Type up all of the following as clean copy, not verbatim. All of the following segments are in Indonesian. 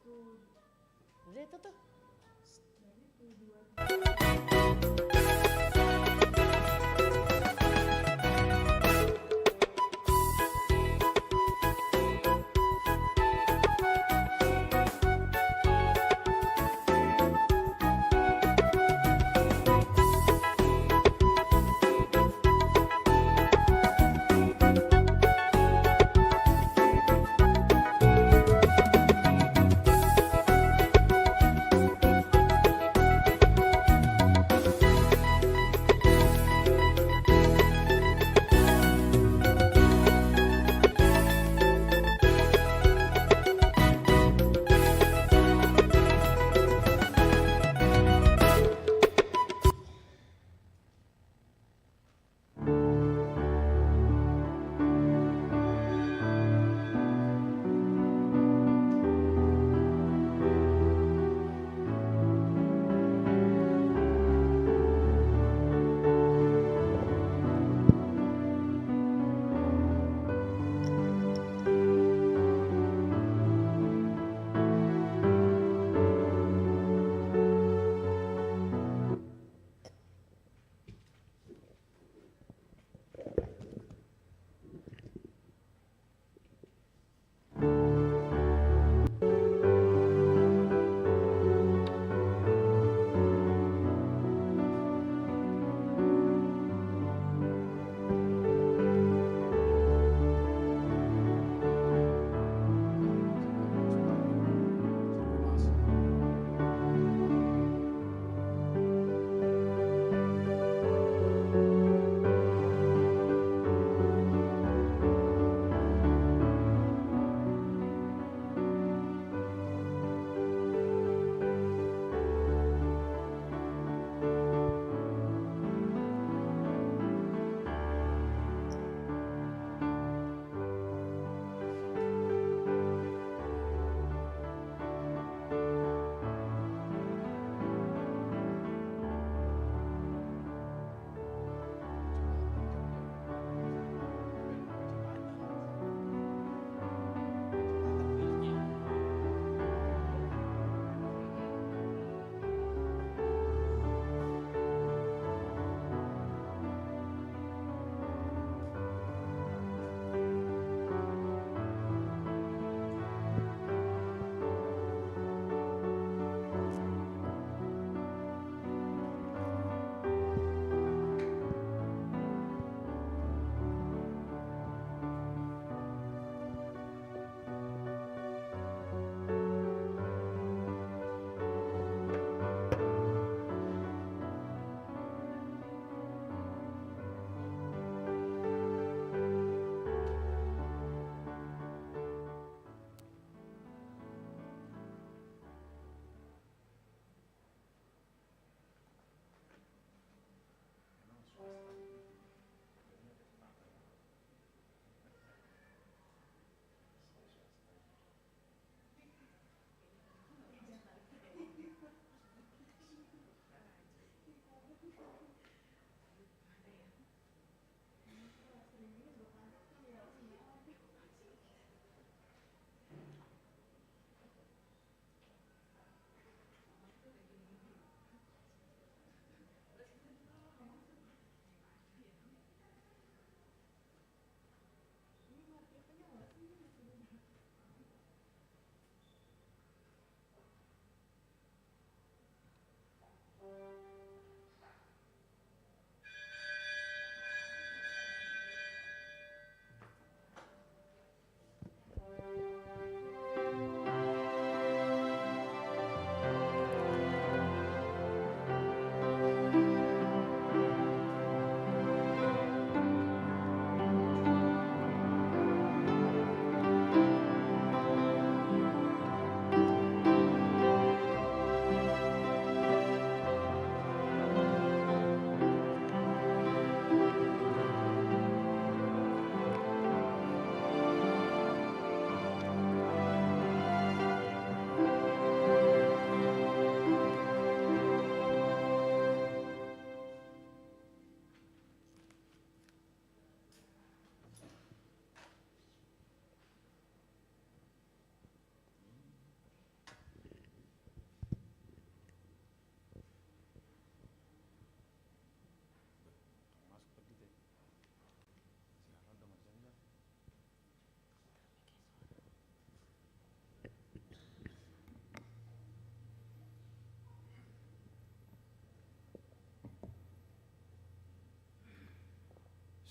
Udah itu tuh.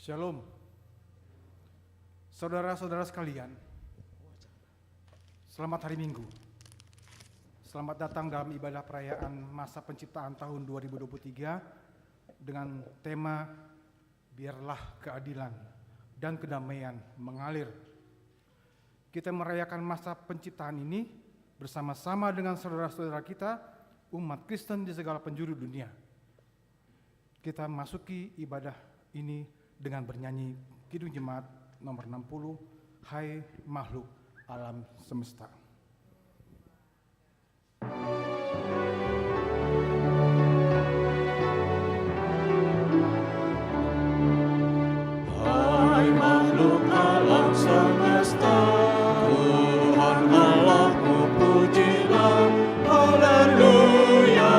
Shalom. Saudara-saudara sekalian, selamat hari Minggu. Selamat datang dalam ibadah perayaan masa penciptaan tahun 2023 dengan tema Biarlah Keadilan dan Kedamaian Mengalir. Kita merayakan masa penciptaan ini bersama-sama dengan saudara-saudara kita, umat Kristen di segala penjuru dunia. Kita masuki ibadah ini dengan bernyanyi Kidung Jemaat nomor 60, Hai Makhluk Alam Semesta. Hai makhluk alam semesta, Tuhan Allahmu pujilah. Haleluya,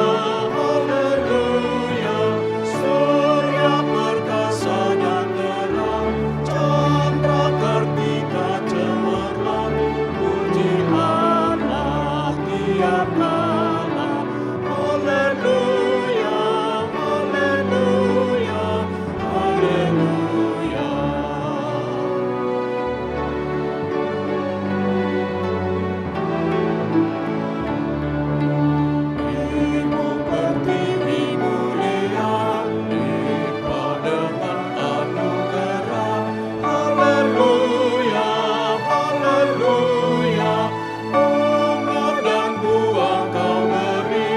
haleluya. Surya perkasa dan terang, candra kartika cemerlang. Puji Allah tiap kala. Haleluya, haleluya, haleluya. Ibu pertiwi mulia, limpah dengan anugerah. Haleluya, haleluya. Bunga dan buah kau beri,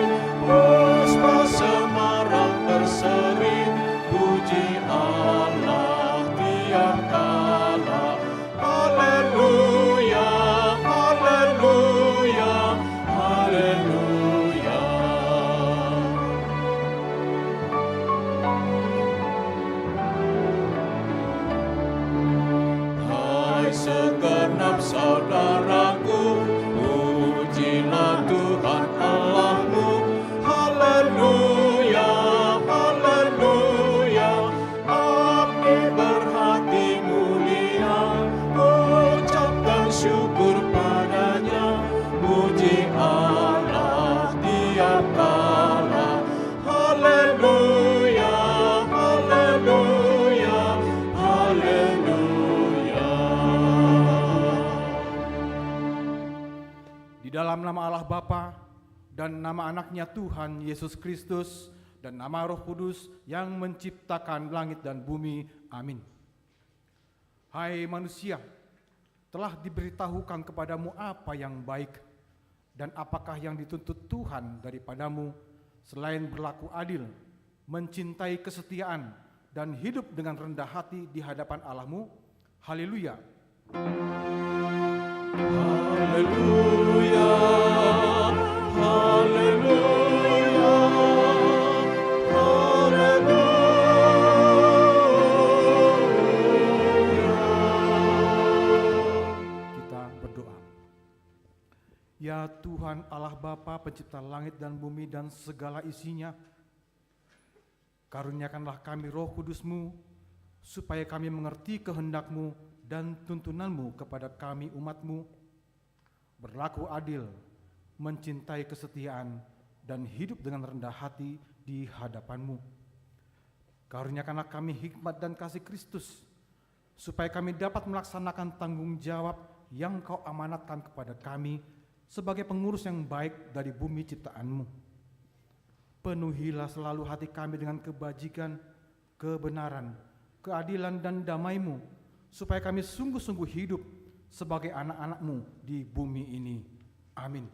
puspa semarang berseri. Puji Allah tiap kala. Haleluya, haleluya, haleluya. Hai segenap saudaraku, pujilah Tuhan Allahmu. Haleluya, haleluya. Abdi berhati mulia, ucapkan syukur padanya. Puji Allah tiap kala. Haleluya, haleluya, haleluya. Di dalam nama Allah Bapa dan nama anaknya Tuhan Yesus Kristus dan nama Roh Kudus yang menciptakan langit dan bumi. Amin. Hai manusia, telah diberitahukan kepadamu apa yang baik dan apakah yang dituntut Tuhan daripadamu selain berlaku adil, mencintai kesetiaan, dan hidup dengan rendah hati di hadapan Allahmu. Haleluya. Haleluya, haleluya, haleluya. Kita berdoa. Ya Tuhan Allah Bapa pencipta langit dan bumi dan segala isinya, karuniakanlah kami Roh Kudus-Mu supaya kami mengerti kehendak-Mu dan tuntunan-Mu kepada kami umat-Mu, berlaku adil, mencintai kesetiaan, dan hidup dengan rendah hati di hadapan-Mu. Karuniakanlah kami hikmat dan kasih Kristus, supaya kami dapat melaksanakan tanggung jawab yang Kau amanatkan kepada kami sebagai pengurus yang baik dari bumi ciptaan-Mu. Penuhilah selalu hati kami dengan kebajikan, kebenaran, keadilan, dan damai-Mu, supaya kami sungguh-sungguh hidup sebagai anak-anak-Mu di bumi ini. Amin.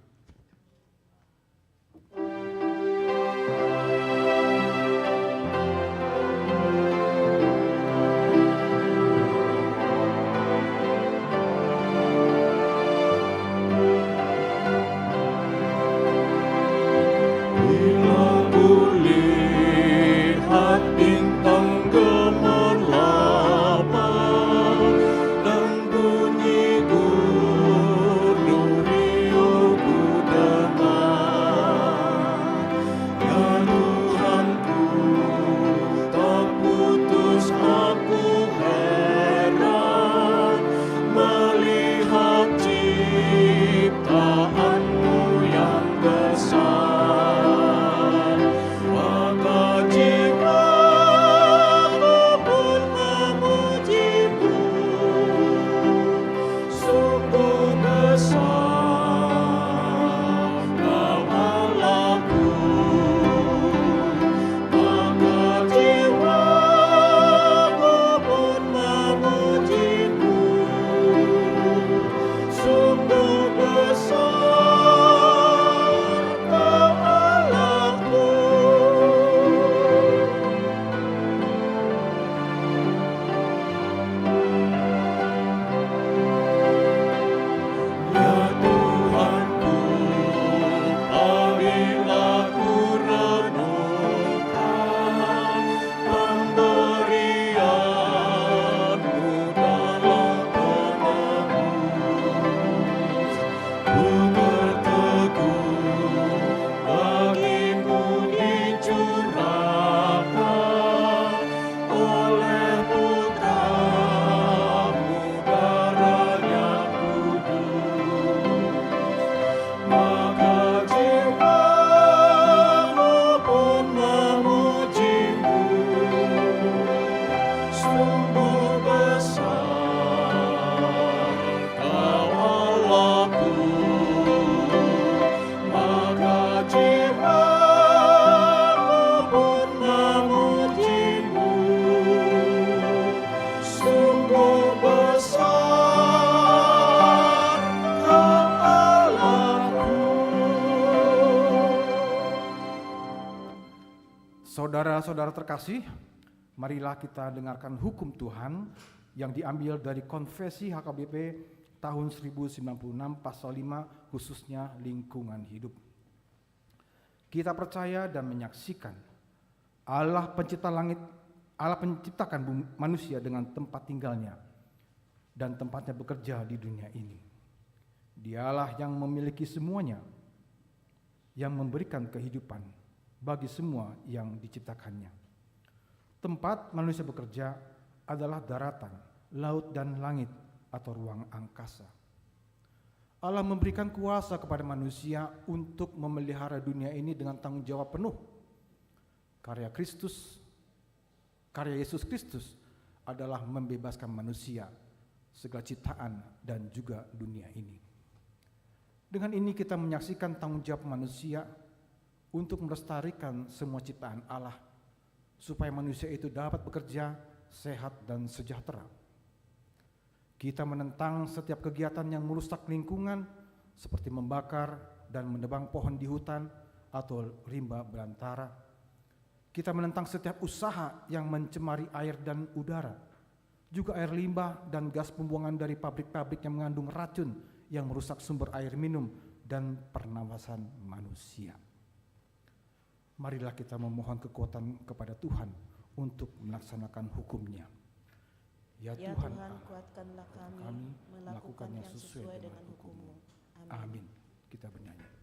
Bila kulihat bintang gemerlap dan bunyi gunung riuh ku dengar, ya Saudara-saudara terkasih, marilah kita dengarkan hukum Tuhan yang diambil dari Konfesi HKBP tahun 1096 pasal 5 khususnya lingkungan hidup. Kita percaya dan menyaksikan Allah pencipta langit, Allah menciptakan manusia dengan tempat tinggalnya dan tempatnya bekerja di dunia ini. Dialah yang memiliki semuanya, yang memberikan kehidupan bagi semua yang diciptakannya. Tempat manusia bekerja adalah daratan, laut dan langit atau ruang angkasa. Allah memberikan kuasa kepada manusia untuk memelihara dunia ini dengan tanggung jawab penuh. Karya Yesus Kristus adalah membebaskan manusia, segala ciptaan dan juga dunia ini. Dengan ini kita menyaksikan tanggung jawab manusia untuk melestarikan semua ciptaan Allah, supaya manusia itu dapat bekerja sehat dan sejahtera. Kita menentang setiap kegiatan yang merusak lingkungan, seperti membakar dan menebang pohon di hutan atau rimba belantara. Kita menentang setiap usaha yang mencemari air dan udara, juga air limbah dan gas pembuangan dari pabrik-pabrik yang mengandung racun yang merusak sumber air minum dan pernafasan manusia. Marilah kita memohon kekuatan kepada Tuhan untuk melaksanakan hukum-Nya. Ya Tuhan, kuatkanlah kami melakukan yang sesuai dengan hukum-Mu. Amin. Kita bernyanyi.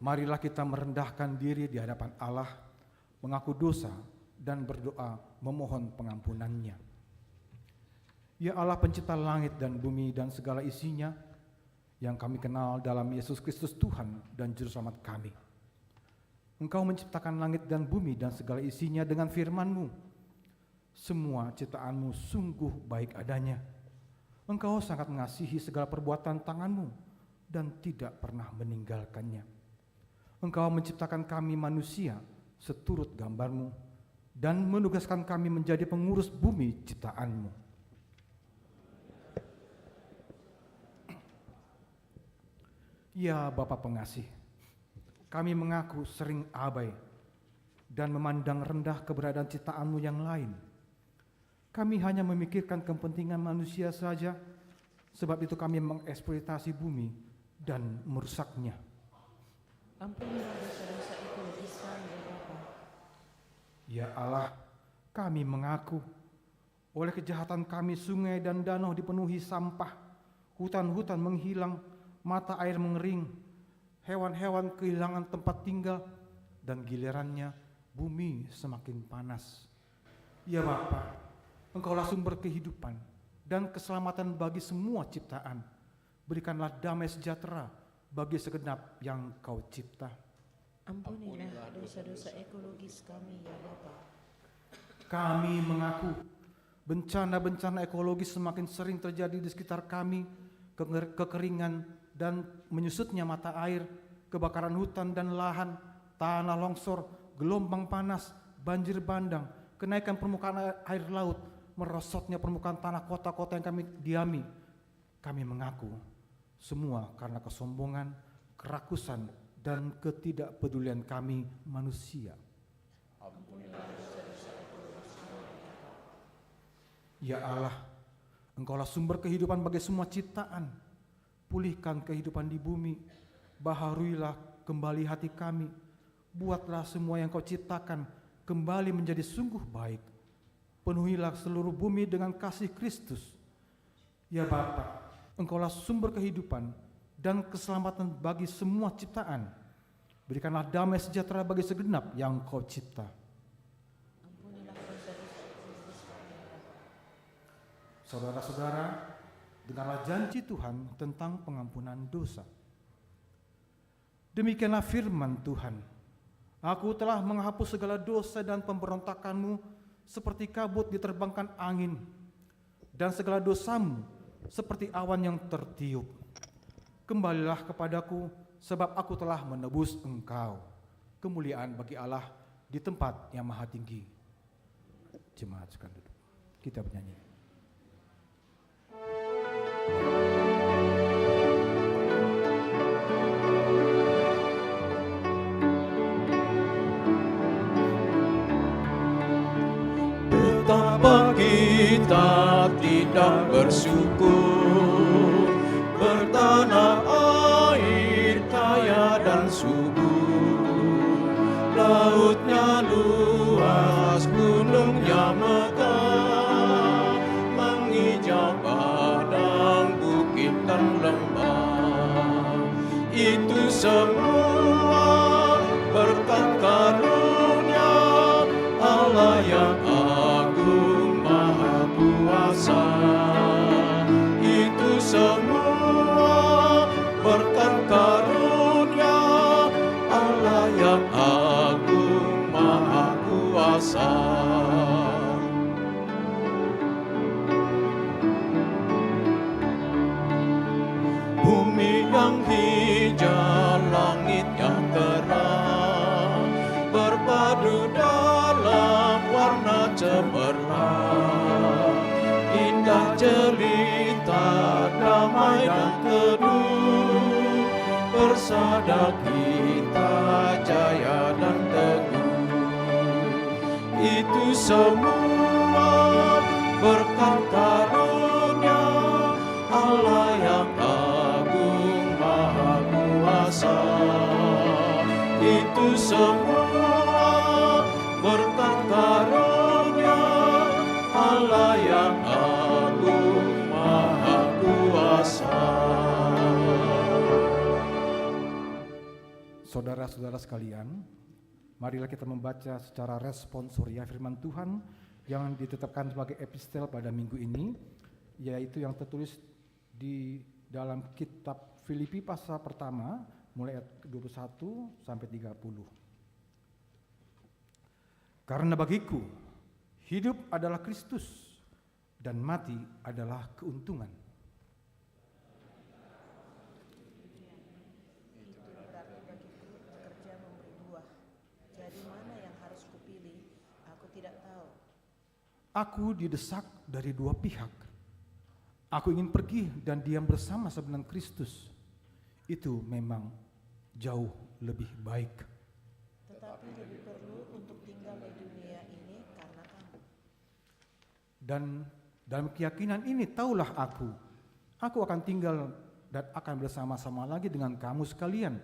Marilah kita merendahkan diri di hadapan Allah, mengaku dosa dan berdoa memohon pengampunan-Nya. Ya Allah pencipta langit dan bumi dan segala isinya, yang kami kenal dalam Yesus Kristus Tuhan dan Juru Selamat kami. Engkau menciptakan langit dan bumi dan segala isinya dengan firman-Mu. Semua ciptaan-Mu sungguh baik adanya. Engkau sangat mengasihi segala perbuatan tangan-Mu dan tidak pernah meninggalkannya. Engkau menciptakan kami manusia seturut gambar-Mu dan menugaskan kami menjadi pengurus bumi ciptaan-Mu. Ya Bapa pengasih, kami mengaku sering abai dan memandang rendah keberadaan ciptaan-Mu yang lain. Kami hanya memikirkan kepentingan manusia saja, sebab itu kami mengeksploitasi bumi dan merusaknya. Ampunilah dosa-dosa itu lisan ya Bapa. Ya Allah, kami mengaku oleh kejahatan kami sungai dan danau dipenuhi sampah, hutan-hutan menghilang, mata air mengering, hewan-hewan kehilangan tempat tinggal, dan gilirannya bumi semakin panas. Ya Bapa, Engkaulah sumber kehidupan dan keselamatan bagi semua ciptaan. Berikanlah damai sejahtera bagi segenap yang Kau cipta. Ampunilah dosa-dosa ekologis kami ya Bapa. Kami mengaku bencana-bencana ekologis semakin sering terjadi di sekitar kami, kekeringan dan menyusutnya mata air, kebakaran hutan dan lahan, tanah longsor, gelombang panas, banjir bandang, kenaikan permukaan air laut, merosotnya permukaan tanah kota-kota yang kami diami. Kami mengaku semua karena kesombongan, kerakusan, dan ketidakpedulian kami manusia. Ya Allah, Engkaulah sumber kehidupan bagi semua ciptaan. Pulihkan kehidupan di bumi, baharuilah kembali hati kami. Buatlah semua yang Kau ciptakan kembali menjadi sungguh baik. Penuhilah seluruh bumi dengan kasih Kristus. Ya Bapa, Engkaulah sumber kehidupan dan keselamatan bagi semua ciptaan. Berikanlah damai sejahtera bagi segenap yang Kau cipta. Ampunilah dosa-dosa ekologis kami ya Bapa. Saudara-saudara, dengarlah janji Tuhan tentang pengampunan dosa. Demikianlah firman Tuhan. Aku telah menghapus segala dosa dan pemberontakanmu seperti kabut diterbangkan angin, dan segala dosamu seperti awan yang tertiup. Kembalilah kepadaku, sebab aku telah menebus engkau. Kemuliaan bagi Allah di tempat yang maha tinggi. Jemaat sekalian duduk. Kita bernyanyi. Betapa kita tidak bersyukur, bertanah air kaya dan subur, lautnya luas, gunungnya megah, menghijau padang, bukit dan lembah. Itu semua berkat karunia Allah yang agung maha kuasa. Itu semua berkat karunia Allah yang agung maha kuasa. Bumi yang hijau, langit yang terang, berpadu dalam warna cemerlang, indah jelita, damai dan teduh, bersada kita jaya dan teguh. Itu semua berkat karunia Allah yang agung maha kuasa. Itu semua berkat karunia Allah yang agung maha kuasa. Saudara-saudara sekalian, marilah kita membaca secara responsoria firman Tuhan yang ditetapkan sebagai epistel pada minggu ini, yaitu yang tertulis di dalam kitab Filipi pasal pertama mulai ayat 21 sampai 30. Karena bagiku hidup adalah Kristus dan mati adalah keuntungan. Itu berarti bagiku bekerja memberi buah. Jadi mana yang harus kupilih? Aku tidak tahu. Aku didesak dari dua pihak. Aku ingin pergi dan diam bersama-sama dengan Kristus. Itu memang jauh lebih baik. Tetapi lebih perlu untuk tinggal di dunia ini karena kamu. Dan dalam keyakinan ini taulah aku akan tinggal dan akan bersama-sama lagi dengan kamu sekalian,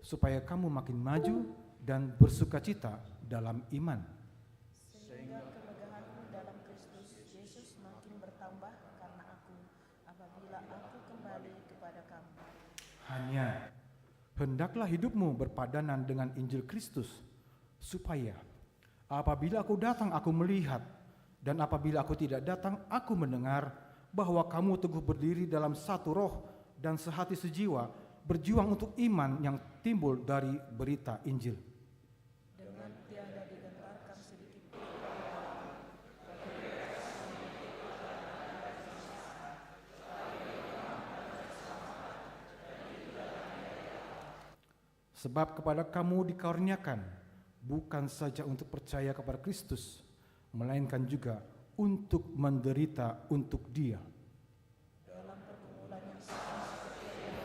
supaya kamu makin maju dan bersukacita dalam iman. Sehingga kemegahanmu dalam Kristus Yesus makin bertambah karena aku, apabila aku kembali kepada kamu. Hanya hendaklah hidupmu berpadanan dengan Injil Kristus, supaya apabila aku datang aku melihat, dan apabila aku tidak datang aku mendengar, bahwa kamu teguh berdiri dalam satu roh dan sehati sejiwa berjuang untuk iman yang timbul dari berita Injil. dengan tiada digentarkan sedikit pun. Sebab kepada kamu dikaruniakan bukan saja untuk percaya kepada Kristus, melainkan juga untuk menderita untuk Dia. Dalam pergumulan yang sama seperti yang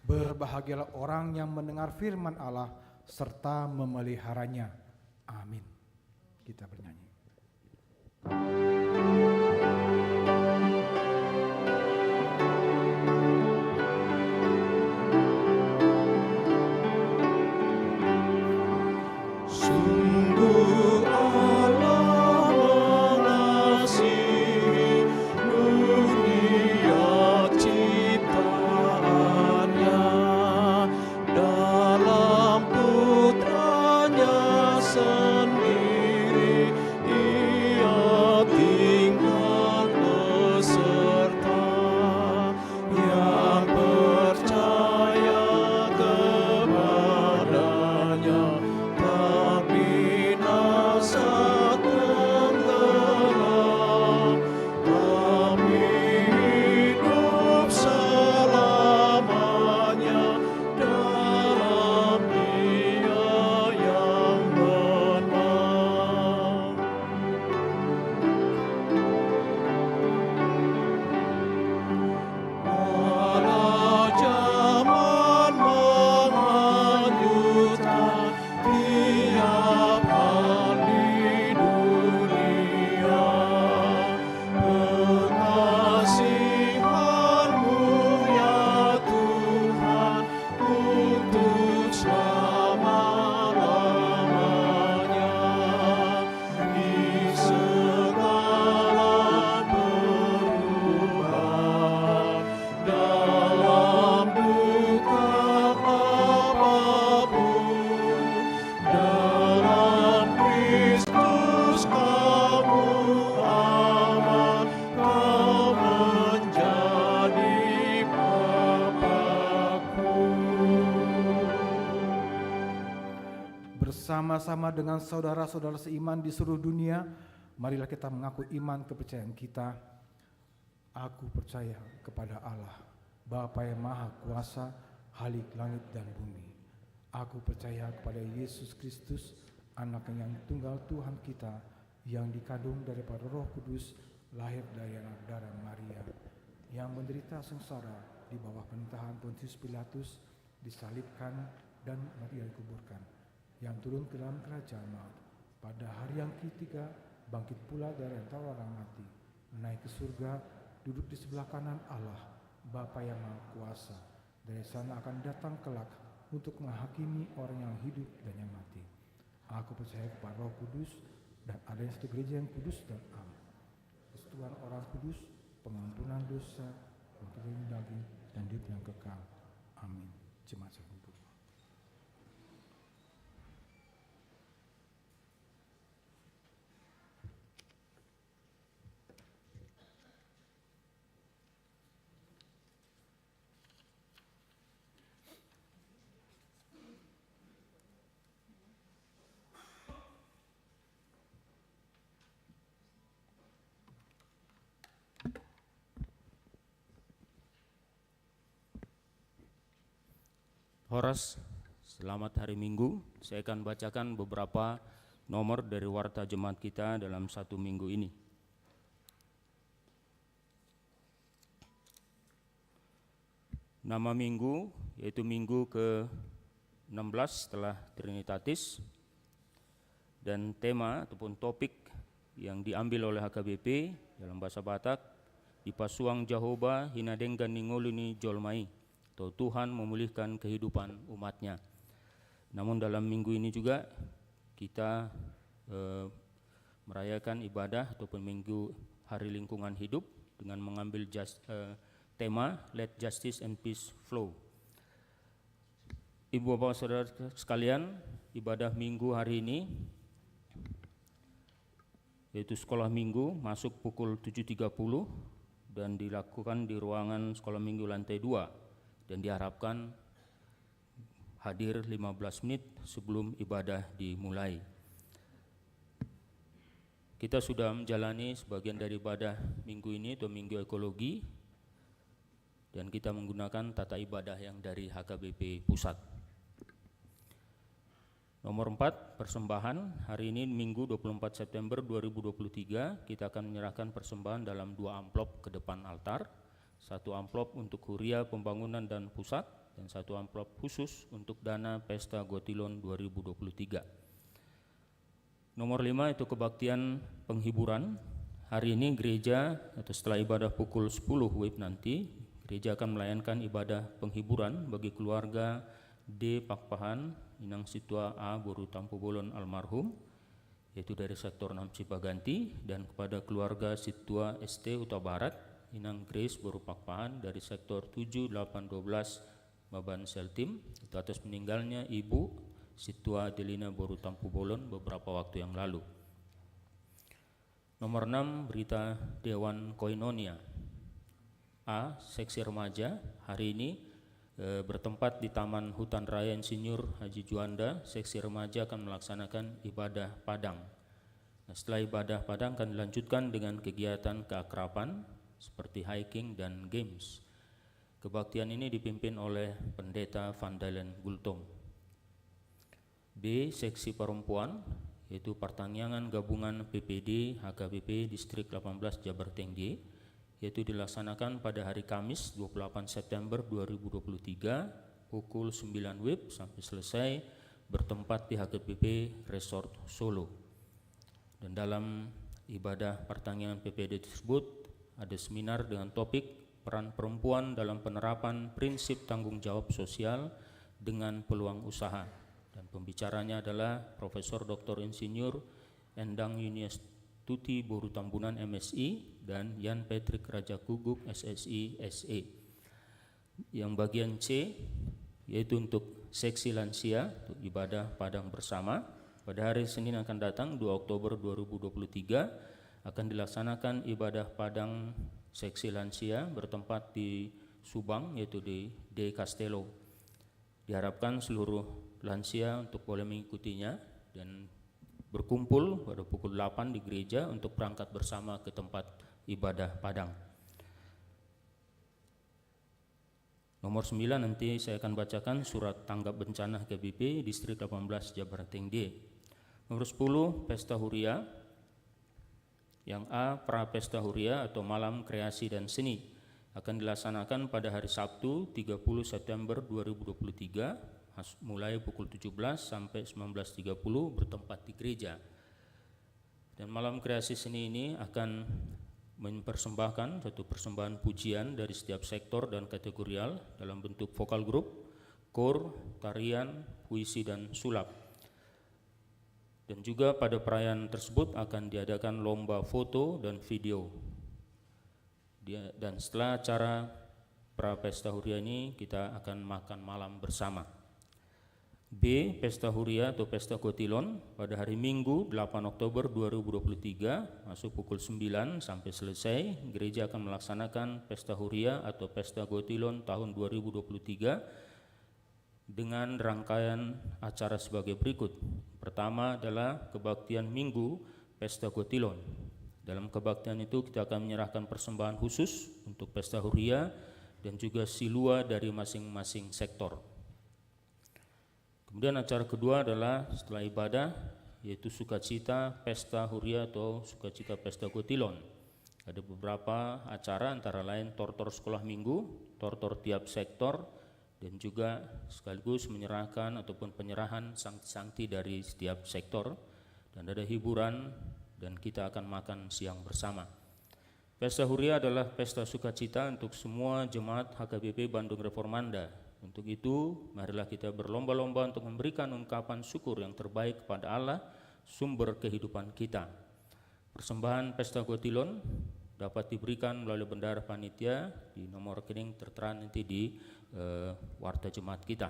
Berbahagialah orang yang mendengar firman Allah serta memeliharanya. Amin. Kita bernyanyi. Sungguh Allah mengasihi dunia ciptaannya, dalam putranya sendiri Ia tinggal beserta yang percaya kepadanya, tak binasa tenggelam, tapi hidup selamanya dalam Dia yang menang. Walau zaman menghanyutkan tiap hal di dunia, pengasihan-Mu ya Tuhan untuk selama-lamanya. Di segala perubahan, dalam duka apapun, dalam Kristus kamu aman, Kau menjadi Bapa-Ku. Bersama-sama dengan saudara-saudara seiman di seluruh dunia, marilah kita mengaku iman kepercayaan kita. Aku percaya kepada Allah, Bapa yang Maha Kuasa, Khalik langit dan bumi. Aku percaya kepada Yesus Kristus, Anak yang tunggal Tuhan kita, yang dikandung daripada Roh Kudus, lahir dari anak darah Maria, yang menderita sengsara di bawah pemerintahan Pontius Pilatus, disalibkan dan mati dan dikuburkan, yang turun ke dalam kerajaan maut, pada hari yang ketiga bangkit pula dari antara orang mati, naik ke surga, duduk di sebelah kanan Allah, Bapa yang Maha Kuasa. Dari sana akan datang kelak untuk menghakimi orang yang hidup dan yang mati. Aku percaya kepada Roh Kudus dan adanya satu gereja yang kudus dan am, persekutuan orang kudus, pengampunan dosa, penghukuman daging dan hidup yang kekal. Amin. Jemaat sekalian. Horas, selamat hari Minggu. Saya akan bacakan beberapa nomor dari warta jemaat kita dalam satu minggu ini. Nama minggu yaitu minggu ke-16 setelah Trinitatis, dan tema ataupun topik yang diambil oleh HKBP dalam bahasa Batak, Ipasuang Jehovah hinadenggan ningoluni jolmai, atau Tuhan memulihkan kehidupan umatnya. Namun dalam minggu ini juga kita merayakan ibadah ataupun minggu hari lingkungan hidup dengan mengambil tema Let Justice and Peace Flow. Ibu bapak saudara sekalian, ibadah minggu hari ini yaitu sekolah minggu masuk pukul 7.30 dan dilakukan di ruangan sekolah minggu lantai 2 dan diharapkan hadir 15 menit sebelum ibadah dimulai. Kita sudah menjalani sebagian dari ibadah minggu ini atau minggu ekologi, dan kita menggunakan tata ibadah yang dari HKBP Pusat. Nomor 4, persembahan. Hari ini Minggu 24 September 2023 kita akan menyerahkan persembahan dalam 2 amplop ke depan altar. 1 amplop untuk Huria Pembangunan dan Pusat, dan 1 amplop khusus untuk dana Pesta Gotilon 2023. Nomor 5 itu kebaktian penghiburan. Hari ini gereja atau setelah ibadah pukul 10 WIB nanti, gereja akan melayankan ibadah penghiburan bagi keluarga D. Pakpahan Inang Situa A. Boru Tampu Bolon almarhum, yaitu dari sektor 6 Cipaganti, dan kepada keluarga Situa ST Uta Barat Inang Grace Boru Pakpahan dari sektor 7, 8, 12 Baban Seltim, itu atas meninggalnya Ibu Situa Adelina Boru Tampu Bolon beberapa waktu yang lalu. Nomor 6, berita Dewan Koinonia. A. Seksi remaja. Hari ini bertempat di Taman Hutan Raya Insinyur Haji Juanda, seksi remaja akan melaksanakan ibadah Padang. Nah, setelah ibadah Padang akan dilanjutkan dengan kegiatan keakraban seperti hiking dan games. Kebaktian ini dipimpin oleh Pendeta Van Dalen Gultom. B. Seksi perempuan, yaitu pertanian gabungan PPD HKBP Distrik 18 Jabar Tengge, yaitu dilaksanakan pada hari Kamis 28 September 2023 pukul 9 WIB sampai selesai, bertempat di HKBP Resort Solo. Dan dalam ibadah pertanian PPD tersebut ada seminar dengan topik peran perempuan dalam penerapan prinsip tanggung jawab sosial dengan peluang usaha, dan pembicaranya adalah Profesor Dr. Insinyur Endang Yunias Tuti Boru Tambunan MSI dan Yan Patrick Raja Kuguk SSI SE. Yang bagian C yaitu untuk seksi lansia untuk ibadah Padang bersama. Pada hari Senin akan datang 2 Oktober 2023 akan dilaksanakan ibadah Padang seksi lansia bertempat di Subang, yaitu di De Castello. Diharapkan seluruh lansia untuk boleh mengikutinya dan berkumpul pada pukul 8 di gereja untuk berangkat bersama ke tempat ibadah Padang. Nomor 9 nanti saya akan bacakan surat tanggap bencana HKBP Distrik 18 Jabar Tengge. Nomor 10, Pesta Huria. Yang A, Pra Pesta Huria atau Malam Kreasi dan Seni akan dilaksanakan pada hari Sabtu 30 September 2023 mulai pukul 17 sampai 19.30 bertempat di gereja. Dan malam kreasi seni ini akan mempersembahkan satu persembahan pujian dari setiap sektor dan kategorial dalam bentuk vokal grup, kor, tarian, puisi dan sulap. Dan juga pada perayaan tersebut akan diadakan lomba foto dan video. Dan setelah acara Pra Pesta Huria ini kita akan makan malam bersama. B. Pesta Huria atau Pesta Gotilon pada hari Minggu 8 Oktober 2023 masuk pukul 9 sampai selesai. Gereja akan melaksanakan Pesta Huria atau Pesta Gotilon tahun 2023 dengan rangkaian acara sebagai berikut. Pertama adalah kebaktian Minggu Pesta Gotilon. Dalam kebaktian itu kita akan menyerahkan persembahan khusus untuk Pesta Huria dan juga silua dari masing-masing sektor. Kemudian acara kedua adalah setelah ibadah, yaitu sukacita Pesta Huria atau sukacita Pesta Gotilon. Ada beberapa acara antara lain tortor sekolah minggu, tortor tiap sektor, dan juga sekaligus menyerahkan ataupun penyerahan santi-santi dari setiap sektor, dan ada hiburan dan kita akan makan siang bersama. Pesta Huria adalah pesta sukacita untuk semua jemaat HKBP Bandung Reformanda. Untuk itu, marilah kita berlomba-lomba untuk memberikan ungkapan syukur yang terbaik kepada Allah, sumber kehidupan kita. Persembahan Pesta Gotilon dapat diberikan melalui bendahara panitia di nomor rekening tertera nanti di warta jemaat kita.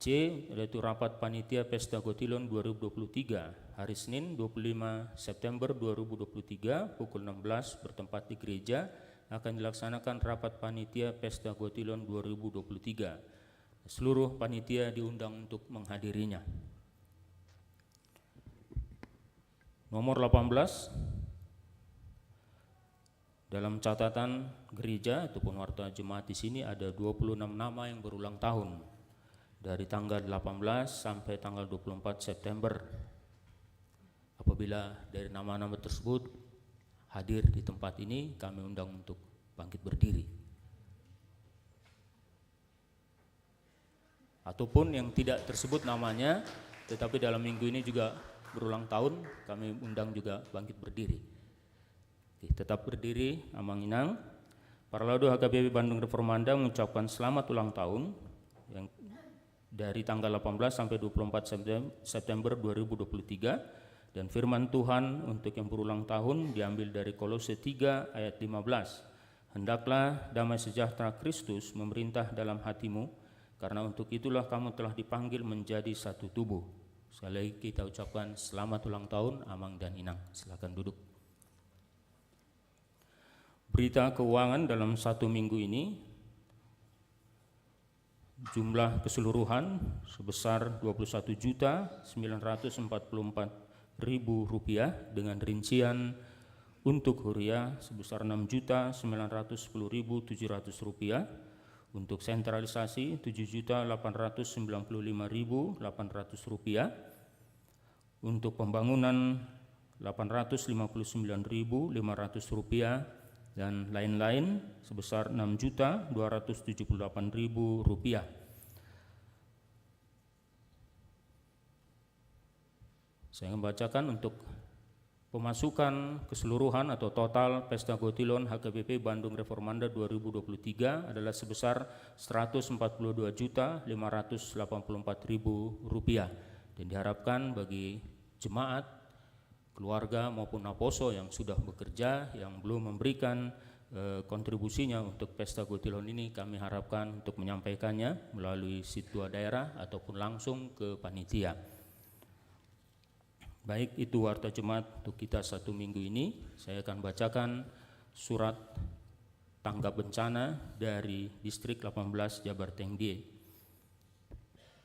C. C, yaitu rapat panitia Pesta Gotilon 2023 hari Senin 25 September 2023 pukul 16 bertempat di gereja akan dilaksanakan rapat panitia Pesta Gotilon 2023. Seluruh panitia diundang untuk menghadirinya. Nomor 18, dalam catatan gereja ataupun warta jemaat di sini ada 26 nama yang berulang tahun dari tanggal 18 sampai tanggal 24 September. Apabila dari nama-nama tersebut hadir di tempat ini, kami undang untuk bangkit berdiri. Ataupun yang tidak tersebut namanya, tetapi dalam minggu ini juga berulang tahun, kami undang juga bangkit berdiri. Oke, tetap berdiri, Amang Inang. Para Laudo HKBP Bandung Reformanda mengucapkan selamat ulang tahun yang dari tanggal 18 sampai 24 September 2023, dan firman Tuhan untuk yang berulang tahun diambil dari Kolose 3 ayat 15. Hendaklah damai sejahtera Kristus memerintah dalam hatimu, karena untuk itulah kamu telah dipanggil menjadi satu tubuh. Sekali lagi kita ucapkan selamat ulang tahun Amang dan Inang. Silakan duduk. Berita keuangan dalam satu minggu ini, jumlah keseluruhan sebesar Rp21.944.000 dengan rincian untuk huria sebesar Rp6.910.700, untuk sentralisasi Rp7.895.800, untuk pembangunan Rp859.500, dan lain-lain sebesar Rp6.278.000. Saya membacakan untuk pemasukan keseluruhan atau total Pesta Gotilon HKBP Bandung Reformanda 2023 adalah sebesar Rp142.584.000, dan diharapkan bagi jemaat, keluarga maupun Naposo yang sudah bekerja, yang belum memberikan kontribusinya untuk Pesta Gotilon ini, kami harapkan untuk menyampaikannya melalui situa daerah ataupun langsung ke panitia. Baik, itu warta jemaat untuk kita satu minggu ini. Saya akan bacakan surat tanggap bencana dari Distrik 18 Jabar Tengdie.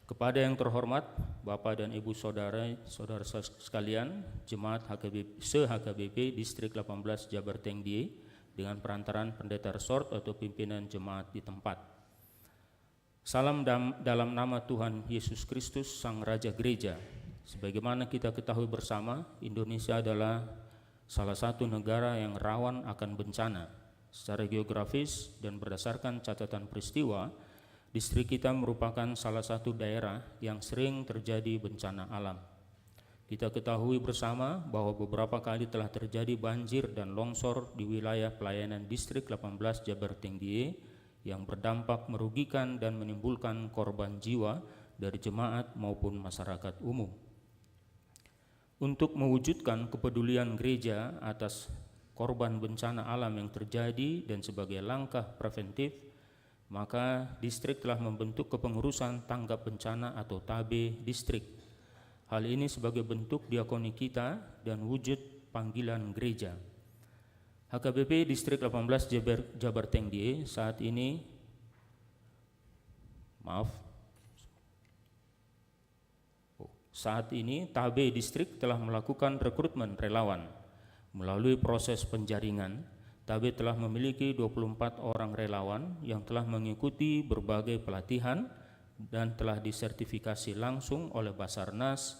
Kepada yang terhormat Bapak dan Ibu saudara sekalian, jemaat se-HKBP Distrik 18 Jabar Tengdie dengan perantaran pendeta resort atau pimpinan jemaat di tempat. Salam dalam nama Tuhan Yesus Kristus Sang Raja Gereja. Sebagaimana kita ketahui bersama, Indonesia adalah salah satu negara yang rawan akan bencana. Secara geografis dan berdasarkan catatan peristiwa, distrik kita merupakan salah satu daerah yang sering terjadi bencana alam. Kita ketahui bersama bahwa beberapa kali telah terjadi banjir dan longsor di wilayah pelayanan Distrik 18 Jabar Tengdie yang berdampak merugikan dan menimbulkan korban jiwa dari jemaat maupun masyarakat umum. Untuk mewujudkan kepedulian gereja atas korban bencana alam yang terjadi dan sebagai langkah preventif, maka distrik telah membentuk kepengurusan tanggap bencana atau TABE distrik. Hal ini sebagai bentuk diakoni kita dan wujud panggilan gereja. HKBP Distrik 18 Jabar Tengdie saat ini TABE distrik telah melakukan rekrutmen relawan. Melalui proses penjaringan, TABE telah memiliki 24 orang relawan yang telah mengikuti berbagai pelatihan dan telah disertifikasi langsung oleh Basarnas.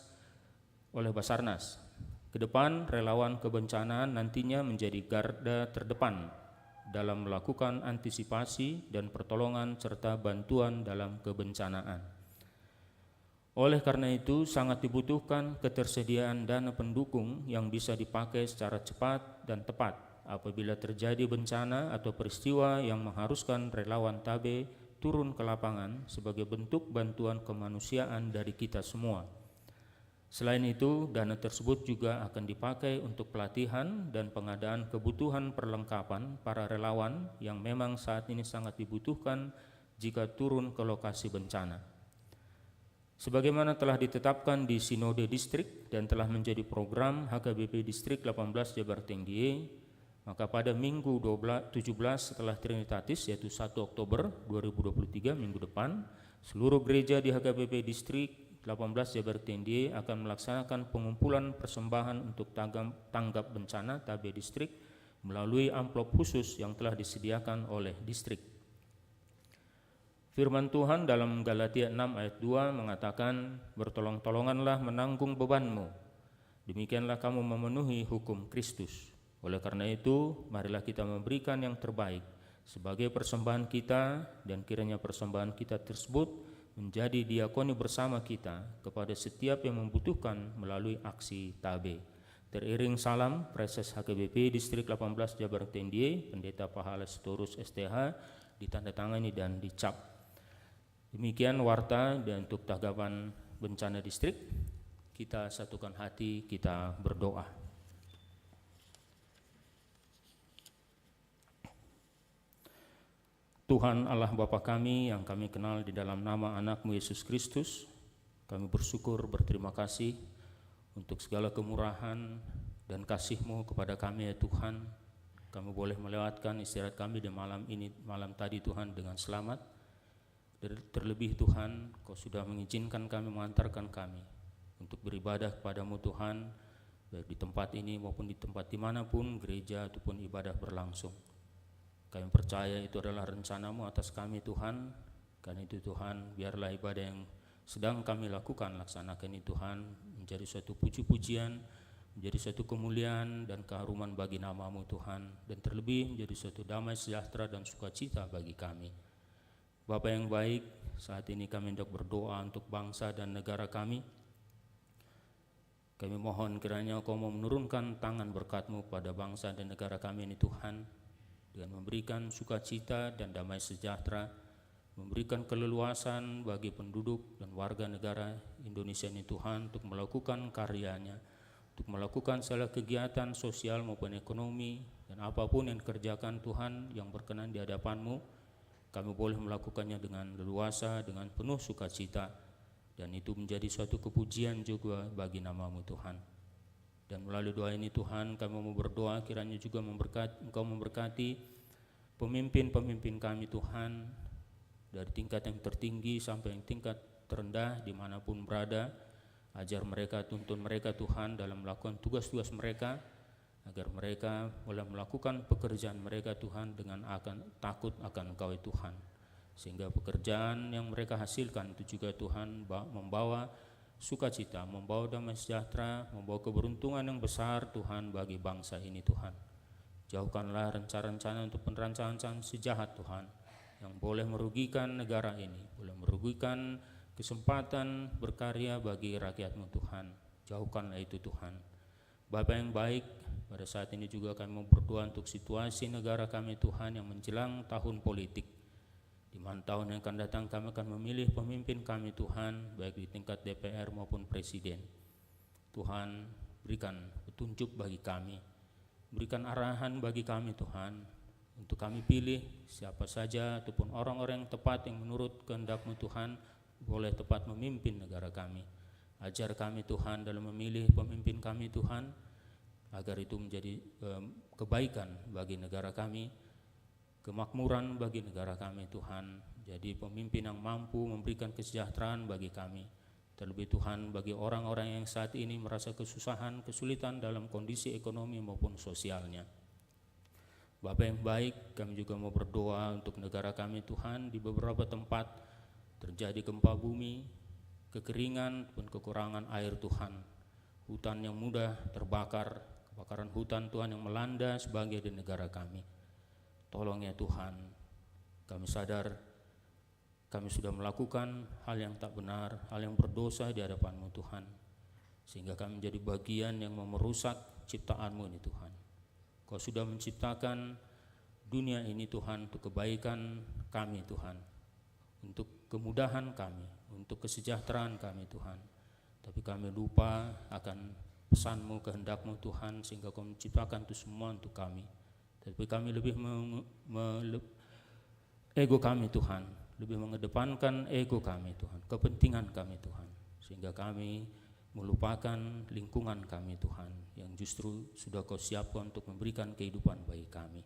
Kedepan, relawan kebencanaan nantinya menjadi garda terdepan dalam melakukan antisipasi dan pertolongan serta bantuan dalam kebencanaan. Oleh karena itu, sangat dibutuhkan ketersediaan dana pendukung yang bisa dipakai secara cepat dan tepat apabila terjadi bencana atau peristiwa yang mengharuskan relawan TABE turun ke lapangan sebagai bentuk bantuan kemanusiaan dari kita semua. Selain itu, dana tersebut juga akan dipakai untuk pelatihan dan pengadaan kebutuhan perlengkapan para relawan yang memang saat ini sangat dibutuhkan jika turun ke lokasi bencana. Sebagaimana telah ditetapkan di Sinode Distrik dan telah menjadi program HKBP Distrik 18 Jabar Tenggie, maka pada Minggu 17 setelah Trinitatis, yaitu 1 Oktober 2023, minggu depan, seluruh gereja di HKBP Distrik 18 Jabar Tenggie akan melaksanakan pengumpulan persembahan untuk tanggap bencana TAB Distrik melalui amplop khusus yang telah disediakan oleh distrik. Firman Tuhan dalam Galatia 6 ayat 2 mengatakan, bertolong-tolonganlah menanggung bebanmu, demikianlah kamu memenuhi hukum Kristus. Oleh karena itu, marilah kita memberikan yang terbaik sebagai persembahan kita, dan kiranya persembahan kita tersebut menjadi diakoni bersama kita kepada setiap yang membutuhkan melalui aksi TAB. Teriring salam, Preses HKBP Distrik 18 Jabar Tenggie, Pendeta Pahala Sitorus STH, ditandatangani dan dicap. Demikian warta dan untuk tanggapan bencana distrik. Kita satukan hati, kita berdoa. Tuhan Allah Bapa kami yang kami kenal di dalam nama anak-Mu Yesus Kristus, kami bersyukur, berterima kasih untuk segala kemurahan dan kasih-Mu kepada kami ya Tuhan. Kami boleh melewatkan istirahat kami di malam tadi Tuhan dengan selamat. Terlebih Tuhan, Kau sudah mengizinkan kami, mengantarkan kami untuk beribadah kepada-Mu Tuhan, baik di tempat ini maupun di tempat dimanapun gereja ataupun ibadah berlangsung. Kami percaya itu adalah rencana-Mu atas kami Tuhan. Karena itu Tuhan, biarlah ibadah yang sedang kami lakukan, laksanakan ini Tuhan, menjadi suatu puji-pujian, menjadi suatu kemuliaan dan keharuman bagi nama-Mu Tuhan, dan terlebih menjadi suatu damai sejahtera dan sukacita bagi kami. Bapa yang baik, saat ini kami hendak berdoa untuk bangsa dan negara kami. Kami mohon kiranya Kau mau menurunkan tangan berkat-Mu pada bangsa dan negara kami ini Tuhan, dengan memberikan sukacita dan damai sejahtera, memberikan keleluasan bagi penduduk dan warga negara Indonesia ini Tuhan untuk melakukan karyanya, untuk melakukan segala kegiatan sosial maupun ekonomi, dan apapun yang dikerjakan Tuhan yang berkenan di hadapan-Mu, kami boleh melakukannya dengan leluasa, dengan penuh sukacita, dan itu menjadi suatu kepujian juga bagi nama-Mu Tuhan. Dan melalui doa ini Tuhan, kami mau berdoa kiranya juga Engkau memberkati pemimpin-pemimpin kami Tuhan, dari tingkat yang tertinggi sampai yang tingkat terendah dimanapun berada. Ajar mereka, tuntun mereka Tuhan dalam melakukan tugas-tugas mereka, agar mereka boleh melakukan pekerjaan mereka Tuhan dengan takut akan Engkau Tuhan, sehingga pekerjaan yang mereka hasilkan itu juga Tuhan membawa sukacita, membawa damai sejahtera, membawa keberuntungan yang besar Tuhan bagi bangsa ini Tuhan. Jauhkanlah rencana-rencana untuk perancangan sejahat Tuhan yang boleh merugikan negara ini, boleh merugikan kesempatan berkarya bagi rakyat-Mu Tuhan. Jauhkanlah itu Tuhan. Bapa yang baik, pada saat ini juga kami mau berdoa untuk situasi negara kami Tuhan yang menjelang tahun politik, di mana tahun yang akan datang kami akan memilih pemimpin kami Tuhan, baik di tingkat DPR maupun Presiden. Tuhan, berikan petunjuk bagi kami, berikan arahan bagi kami Tuhan, untuk kami pilih siapa saja ataupun orang-orang yang tepat yang menurut kehendak-Mu Tuhan boleh tepat memimpin negara kami. Ajar kami Tuhan dalam memilih pemimpin kami Tuhan, agar itu menjadi kebaikan bagi negara kami, kemakmuran bagi negara kami Tuhan, jadi pemimpin yang mampu memberikan kesejahteraan bagi kami. Terlebih Tuhan, bagi orang-orang yang saat ini merasa kesusahan, kesulitan dalam kondisi ekonomi maupun sosialnya. Bapa yang baik, kami juga mau berdoa untuk negara kami Tuhan. Di beberapa tempat terjadi gempa bumi, kekeringan dan kekurangan air Tuhan, hutan yang mudah terbakar, kebakaran hutan Tuhan yang melanda sebagian di negara kami. Tolong ya Tuhan, kami sadar kami sudah melakukan hal yang tak benar, hal yang berdosa di hadapan-Mu Tuhan, sehingga kami menjadi bagian yang merusak ciptaan-Mu ini Tuhan. Kau sudah menciptakan dunia ini Tuhan untuk kebaikan kami Tuhan, untuk kemudahan kami, untuk kesejahteraan kami Tuhan. Tapi kami lupa akan pesan-Mu, kehendak-Mu Tuhan, sehingga Kau menciptakan itu semua untuk kami. Tapi kami lebih ego kami Tuhan, lebih mengedepankan ego kami Tuhan, kepentingan kami Tuhan, sehingga kami melupakan lingkungan kami Tuhan yang justru sudah Kau siapkan untuk memberikan kehidupan bagi kami.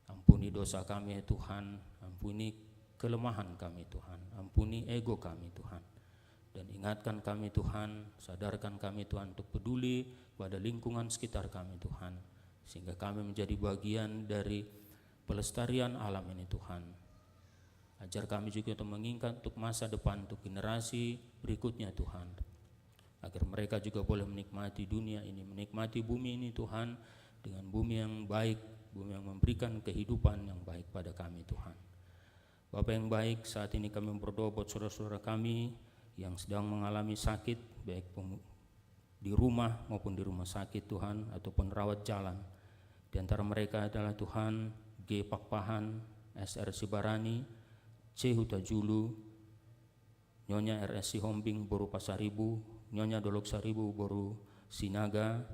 Ampuni dosa kami ya Tuhan, ampuni kelemahan kami Tuhan, ampuni ego kami Tuhan, dan ingatkan kami Tuhan, sadarkan kami Tuhan untuk peduli pada lingkungan sekitar kami Tuhan, sehingga kami menjadi bagian dari pelestarian alam ini Tuhan. Ajar kami juga untuk mengingat untuk masa depan, untuk generasi berikutnya Tuhan, agar mereka juga boleh menikmati dunia ini, menikmati bumi ini Tuhan, dengan bumi yang baik, bumi yang memberikan kehidupan yang baik pada kami Tuhan. Bapa yang baik, saat ini kami berdoa buat saudara-saudara kami yang sedang mengalami sakit, baik di rumah maupun di rumah sakit Tuhan, ataupun rawat jalan. Di antara mereka adalah Tuhan G. Pakpahan, SR Sibarani, C. Hutajulu, Nyonya RS Sihombing Boru Pasaribu, Nyonya Dolok Saribu Boru Sinaga,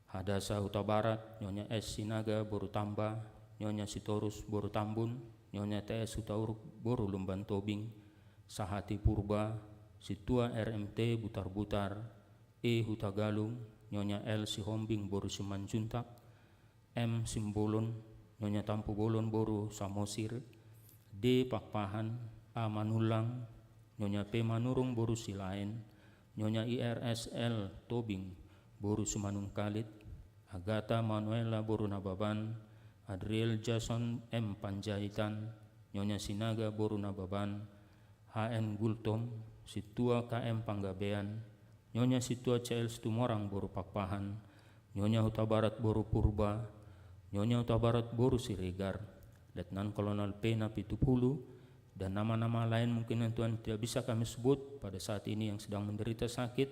Hadasa Huta Barat, Nyonya S. Sinaga Boru Tamba, Nyonya Sitorus Boru Tambun, Nyonya TS Hutauruk Boru Lumban Tobing, Sahati Purba, Situa RMT Butar-Butar, E. Hutagalung, Nyonya L. Sihombing Boru Simanjuntak, M. Simbolon, Nyonya Tampu Bolon Boru Samosir, D. Pakpahan, A. Manulang, Nyonya P. Manurung Boru Silain, Nyonya IRSL Tobing Boru Sumanung Kalit, Agatha Manuela Boru Nababan, Adriel Jason M. Panjaitan, Nyonya Sinaga Boru Nababan, HN Gultom, Situa KM Panggabean, Nyonya Situa CL Stumorang Boru Pakpahan, Nyonya Huta Barat Boru Purba, Nyonya Huta Barat Boru Siregar, Letnan Kolonel P. Napitupulu, dan nama-nama lain mungkin yang Tuhan tidak bisa kami sebut pada saat ini yang sedang menderita sakit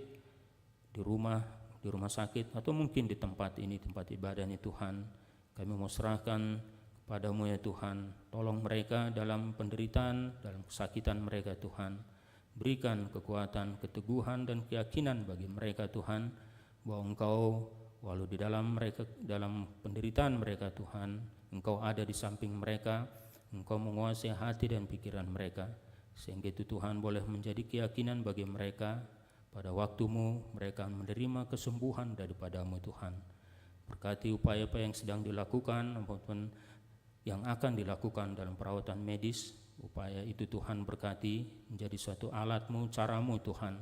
di rumah sakit, atau mungkin di tempat ini, tempat ibadah ini Tuhan. Kami mau serahkan kepadamu ya Tuhan, tolong mereka dalam penderitaan, dalam kesakitan mereka Tuhan. Berikan kekuatan, keteguhan dan keyakinan bagi mereka Tuhan, bahwa Engkau walau di dalam penderitaan mereka Tuhan, Engkau ada di samping mereka, Engkau menguasai hati dan pikiran mereka, sehingga itu Tuhan boleh menjadi keyakinan bagi mereka. Pada waktumu mereka menerima kesembuhan daripadamu Tuhan. Berkati upaya-upaya yang sedang dilakukan maupun yang akan dilakukan dalam perawatan medis, upaya itu Tuhan berkati menjadi suatu alatmu, caramu Tuhan,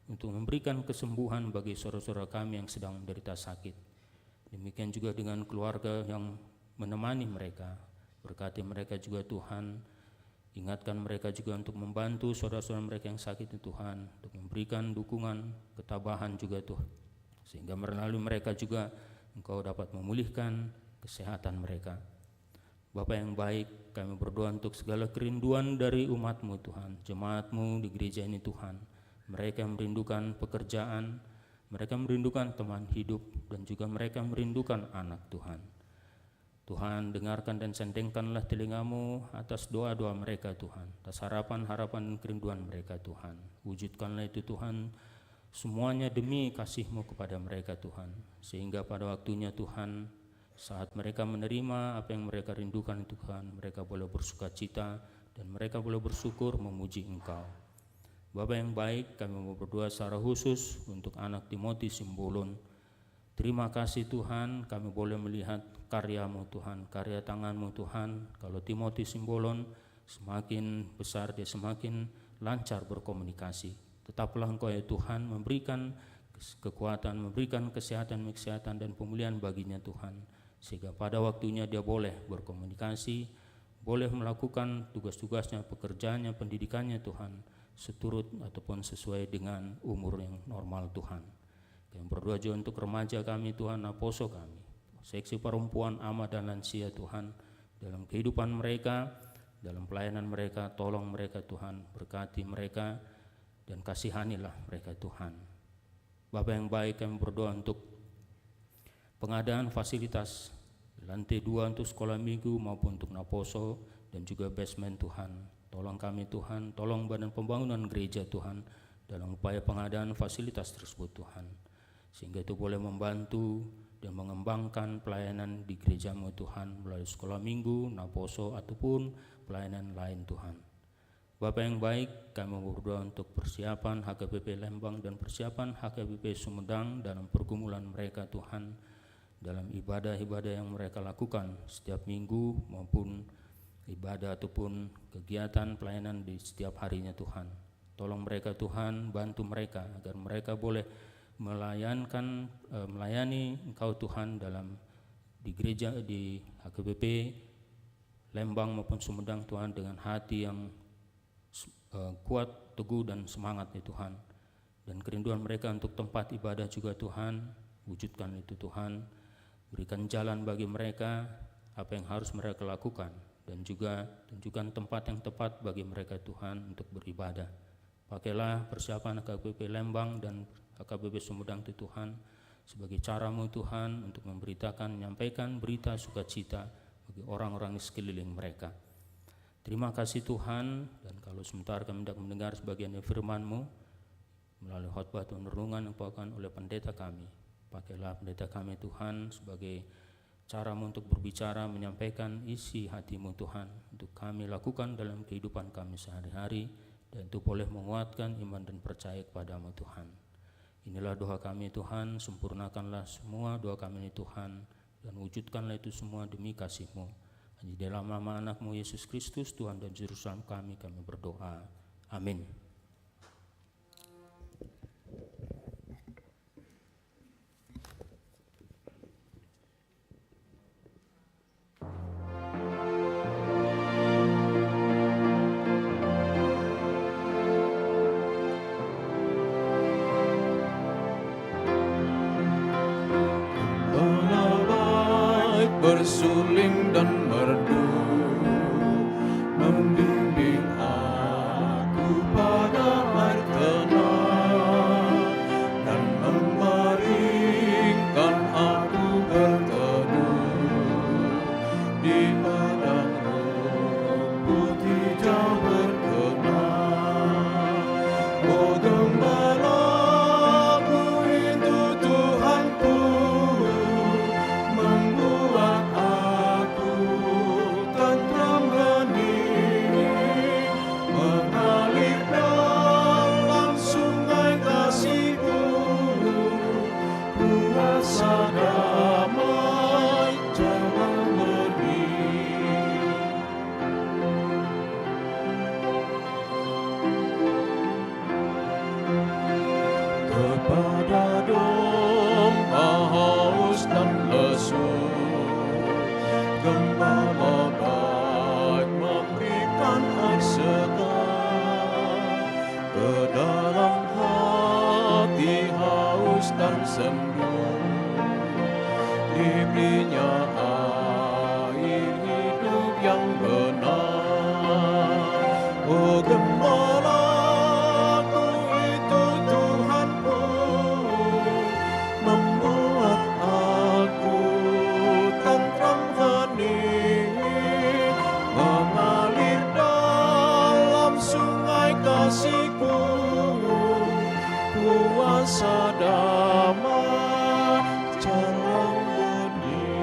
untuk memberikan kesembuhan bagi saudara-saudara kami yang sedang menderita sakit. Demikian juga dengan keluarga yang menemani mereka. Berkati mereka juga Tuhan, ingatkan mereka juga untuk membantu saudara-saudara mereka yang sakit itu Tuhan, untuk memberikan dukungan, ketabahan juga Tuhan, sehingga melalui mereka juga Engkau dapat memulihkan kesehatan mereka. Bapa yang baik, kami berdoa untuk segala kerinduan dari umat-Mu Tuhan, jemaat-Mu di gereja ini Tuhan. Mereka merindukan pekerjaan, mereka merindukan teman hidup, dan juga mereka merindukan anak Tuhan. Tuhan, dengarkan dan sendengkanlah telinga-Mu atas doa-doa mereka Tuhan, atas harapan-harapan dan kerinduan mereka Tuhan. Wujudkanlah itu Tuhan, semuanya demi kasih-Mu kepada mereka Tuhan, sehingga pada waktunya Tuhan, saat mereka menerima apa yang mereka rindukan Tuhan, mereka boleh bersuka cita dan mereka boleh bersyukur memuji Engkau. Bapa yang baik, kami mau berdoa secara khusus untuk anak Timothy Simbolon. Terima kasih Tuhan, kami boleh melihat karya-Mu Tuhan, karya tangan-Mu Tuhan. Kalau Timothy Simbolon semakin besar, dia semakin lancar berkomunikasi. Tetaplah Engkau ya Tuhan memberikan kekuatan, memberikan kesehatan dan pemulihan baginya Tuhan, sehingga pada waktunya dia boleh berkomunikasi, boleh melakukan tugas-tugasnya, pekerjaannya, pendidikannya Tuhan, seturut ataupun sesuai dengan umur yang normal Tuhan. Kami berdoa juga untuk remaja kami Tuhan, aposo kami, seksi perempuan, ama dan lansia Tuhan, dalam kehidupan mereka, dalam pelayanan mereka, tolong mereka Tuhan, berkati mereka dan kasihanilah mereka Tuhan. Bapa yang baik, kami berdoa untuk pengadaan fasilitas lantai 2 untuk sekolah minggu maupun untuk naposo dan juga basement Tuhan. Tolong kami Tuhan, tolong badan pembangunan gereja Tuhan dalam upaya pengadaan fasilitas tersebut Tuhan, sehingga itu boleh membantu dan mengembangkan pelayanan di gereja-Mu Tuhan melalui sekolah minggu, naposo ataupun pelayanan lain Tuhan. Bapa yang baik, kami berdoa untuk persiapan HKBP Lembang dan persiapan HKBP Sumedang dalam pergumulan mereka Tuhan, dalam ibadah-ibadah yang mereka lakukan setiap minggu maupun ibadah ataupun kegiatan pelayanan di setiap harinya Tuhan. Tolong mereka Tuhan, bantu mereka agar mereka boleh melayani Engkau Tuhan dalam di gereja di HKBP Lembang maupun Sumedang Tuhan dengan hati yang kuat, teguh dan semangat ya Tuhan. Dan kerinduan mereka untuk tempat ibadah juga Tuhan, wujudkan itu Tuhan. Berikan jalan bagi mereka apa yang harus mereka lakukan, dan juga tunjukkan tempat yang tepat bagi mereka Tuhan untuk beribadah. Pakailah persiapan HKBP Lembang dan HKBP Sumedang itu Tuhan sebagai cara-Mu Tuhan untuk memberitakan, menyampaikan berita sukacita bagi orang-orang di sekeliling mereka. Terima kasih Tuhan, dan kalau sebentar kami hendak mendengar sebagian dari firman-Mu melalui khotbah dan renungan yang dibawakan oleh pendeta kami. Pakailah pendeta kami Tuhan sebagai cara-Mu untuk berbicara, menyampaikan isi hati-Mu Tuhan untuk kami lakukan dalam kehidupan kami sehari-hari, dan itu boleh menguatkan iman dan percaya kepada-Mu Tuhan. Inilah doa kami Tuhan, sempurnakanlah semua doa kami ini Tuhan, dan wujudkanlah itu semua demi kasih-Mu. Hanya dalam nama anak-Mu Yesus Kristus Tuhan dan Juru Selamat kami berdoa. Amin. Bersuling dan merdu, membimbing aku pada air tenang, dan memaringkan aku berteduh di padang rumput hijau berkenan. Oh gembalaku itu Tuhanku, membuat aku tentram hening, mengalir dalam sungai kasih-Mu, kuasa damai jalan bening. Kepada domba haus dan lesu, gembala baik memberikan air segar. Ke dalam hati haus dan sendu, diberinya air hidup yang benar. Oh gembalaku itu Tuhanku, membuat aku tentram hening, mengalir dalam sungai kasih-Ku, kuasa damai jalan bening.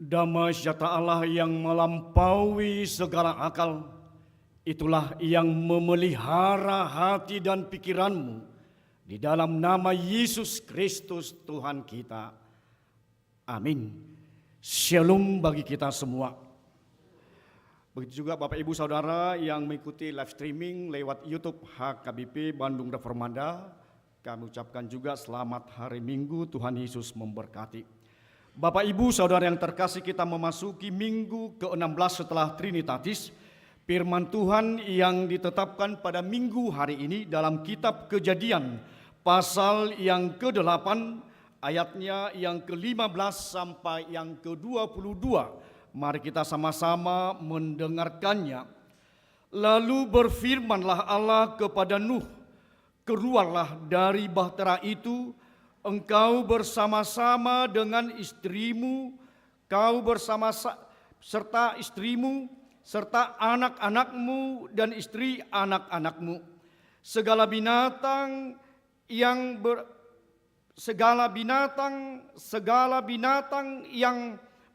Damai sejahtera Allah yang melampaui segala akal, itulah yang memelihara hati dan pikiranmu di dalam nama Yesus Kristus Tuhan kita. Amin. Shalom bagi kita semua. Begitu juga Bapak Ibu Saudara yang mengikuti live streaming lewat YouTube HKBP Bandung Reformada, kami ucapkan juga selamat hari Minggu, Tuhan Yesus memberkati. Bapak Ibu Saudara yang terkasih, kita memasuki minggu ke-16 setelah Trinitatis. Firman Tuhan yang ditetapkan pada minggu hari ini dalam kitab Kejadian pasal yang ke-8 ayatnya yang ke-15 sampai yang ke-22. Mari kita sama-sama mendengarkannya. Lalu berfirmanlah Allah kepada Nuh, keluarlah dari bahtera itu, engkau bersama-sama dengan istrimu, serta istrimu, serta anak-anakmu dan istri anak-anakmu. segala binatang yang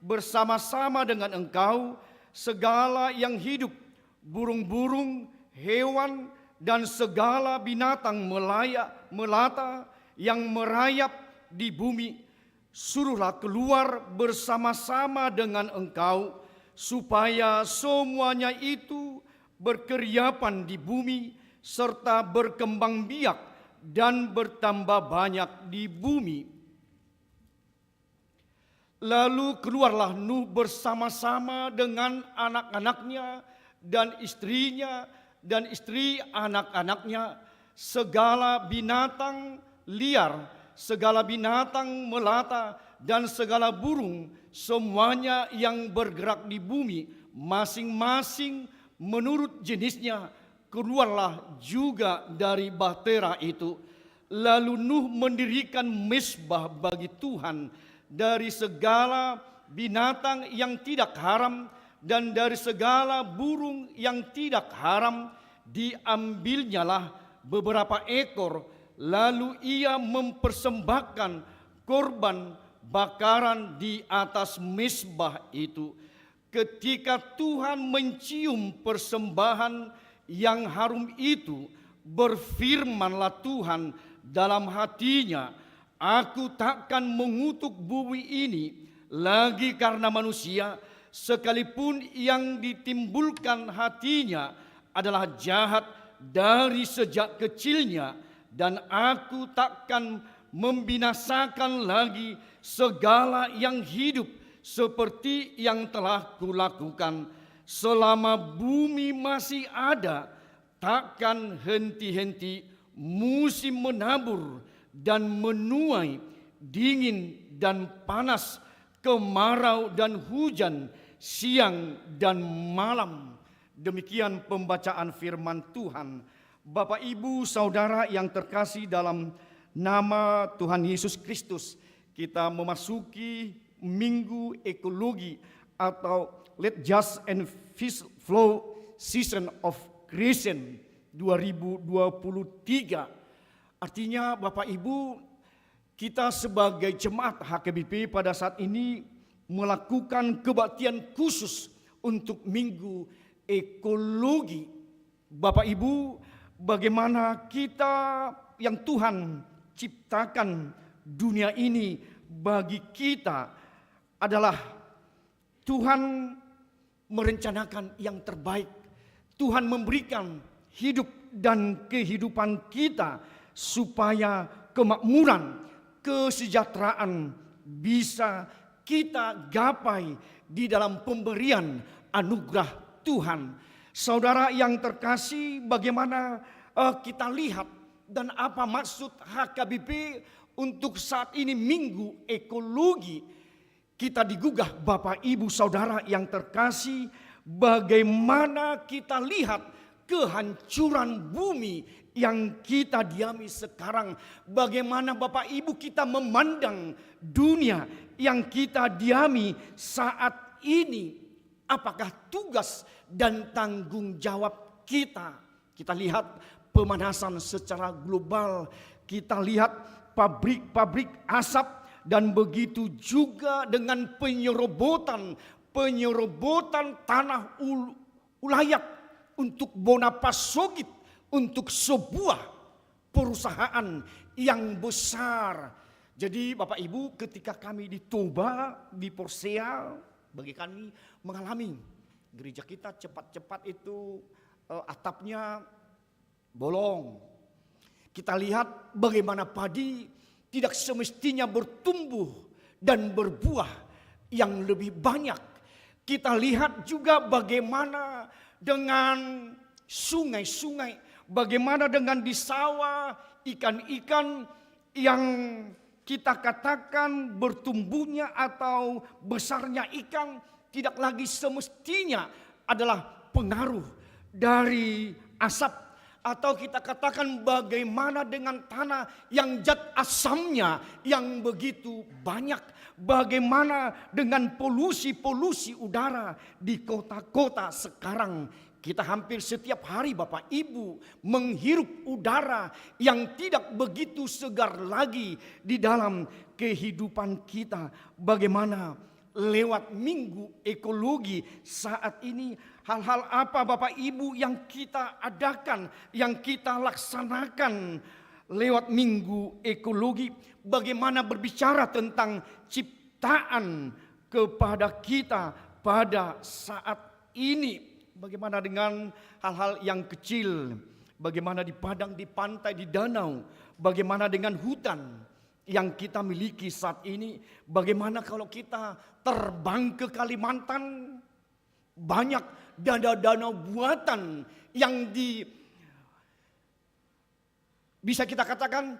bersama-sama dengan Engkau, segala yang hidup, burung-burung, hewan, dan segala binatang melata yang merayap di bumi, suruhlah keluar bersama-sama dengan Engkau, supaya semuanya itu berkeriapan di bumi, serta berkembang biak dan bertambah banyak di bumi. Lalu keluarlah Nuh bersama-sama dengan anak-anaknya dan istrinya dan istri anak-anaknya, segala binatang liar, segala binatang melata, dan segala burung, semuanya yang bergerak di bumi, masing-masing menurut jenisnya, keluarlah juga dari bahtera itu. Lalu Nuh mendirikan mezbah bagi Tuhan dari segala binatang yang tidak haram dan dari segala burung yang tidak haram. Diambilnyalah beberapa ekor, lalu ia mempersembahkan korban bakaran di atas mezbah itu. Ketika Tuhan mencium persembahan yang harum itu, berfirmanlah Tuhan dalam hatinya, Aku takkan mengutuk bumi ini lagi karena manusia, sekalipun yang ditimbulkan hatinya adalah jahat dari sejak kecilnya, dan aku takkan membinasakan lagi segala yang hidup seperti yang telah kulakukan. Selama bumi masih ada, takkan henti-henti musim menabur dan menuai, dingin dan panas, kemarau dan hujan, siang dan malam. Demikian pembacaan firman Tuhan. Bapak, Ibu, Saudara yang terkasih dalam nama Tuhan Yesus Kristus, kita memasuki Minggu Ekologi atau Let Just and Fish Flow Season of Creation 2023. Artinya Bapak Ibu, kita sebagai jemaat HKBP pada saat ini melakukan kebaktian khusus untuk Minggu Ekologi. Bapak Ibu, bagaimana kita yang Tuhan ciptakan dunia ini bagi kita adalah Tuhan merencanakan yang terbaik. Tuhan memberikan hidup dan kehidupan kita supaya kemakmuran, kesejahteraan bisa kita gapai di dalam pemberian anugerah Tuhan. Saudara yang terkasih, bagaimana kita lihat dan apa maksud HKBP untuk saat ini Minggu Ekologi. Kita digugah Bapak Ibu Saudara yang terkasih, bagaimana kita lihat kehancuran bumi yang kita diami sekarang. Bagaimana Bapak Ibu kita memandang dunia yang kita diami saat ini. Apakah tugas dan tanggung jawab kita? Kita lihat pemanasan secara global. Kita lihat pabrik-pabrik asap, dan begitu juga dengan penyerobotan tanah ulayat untuk Bonapasogit, untuk sebuah perusahaan yang besar. Jadi Bapak Ibu, ketika kami di Toba, di Porsea, bagi kami mengalami gereja kita cepat-cepat itu atapnya bolong. Kita lihat bagaimana padi tidak semestinya bertumbuh dan berbuah yang lebih banyak. Kita lihat juga bagaimana dengan sungai-sungai, bagaimana dengan di sawah ikan-ikan yang kita katakan bertumbuhnya atau besarnya ikan tidak lagi semestinya adalah pengaruh dari asap. Atau kita katakan bagaimana dengan tanah yang zat asamnya yang begitu banyak. Bagaimana dengan polusi udara di kota-kota sekarang kita hampir setiap hari Bapak Ibu menghirup udara yang tidak begitu segar lagi di dalam kehidupan kita. Bagaimana lewat minggu ekologi saat ini, hal-hal apa Bapak Ibu yang kita adakan, yang kita laksanakan lewat minggu ekologi. Bagaimana berbicara tentang ciptaan kepada kita pada saat ini. Bagaimana dengan hal-hal yang kecil, bagaimana di padang, di pantai, di danau, bagaimana dengan hutan yang kita miliki saat ini, bagaimana kalau kita terbang ke Kalimantan, banyak danau-danau buatan yang bisa kita katakan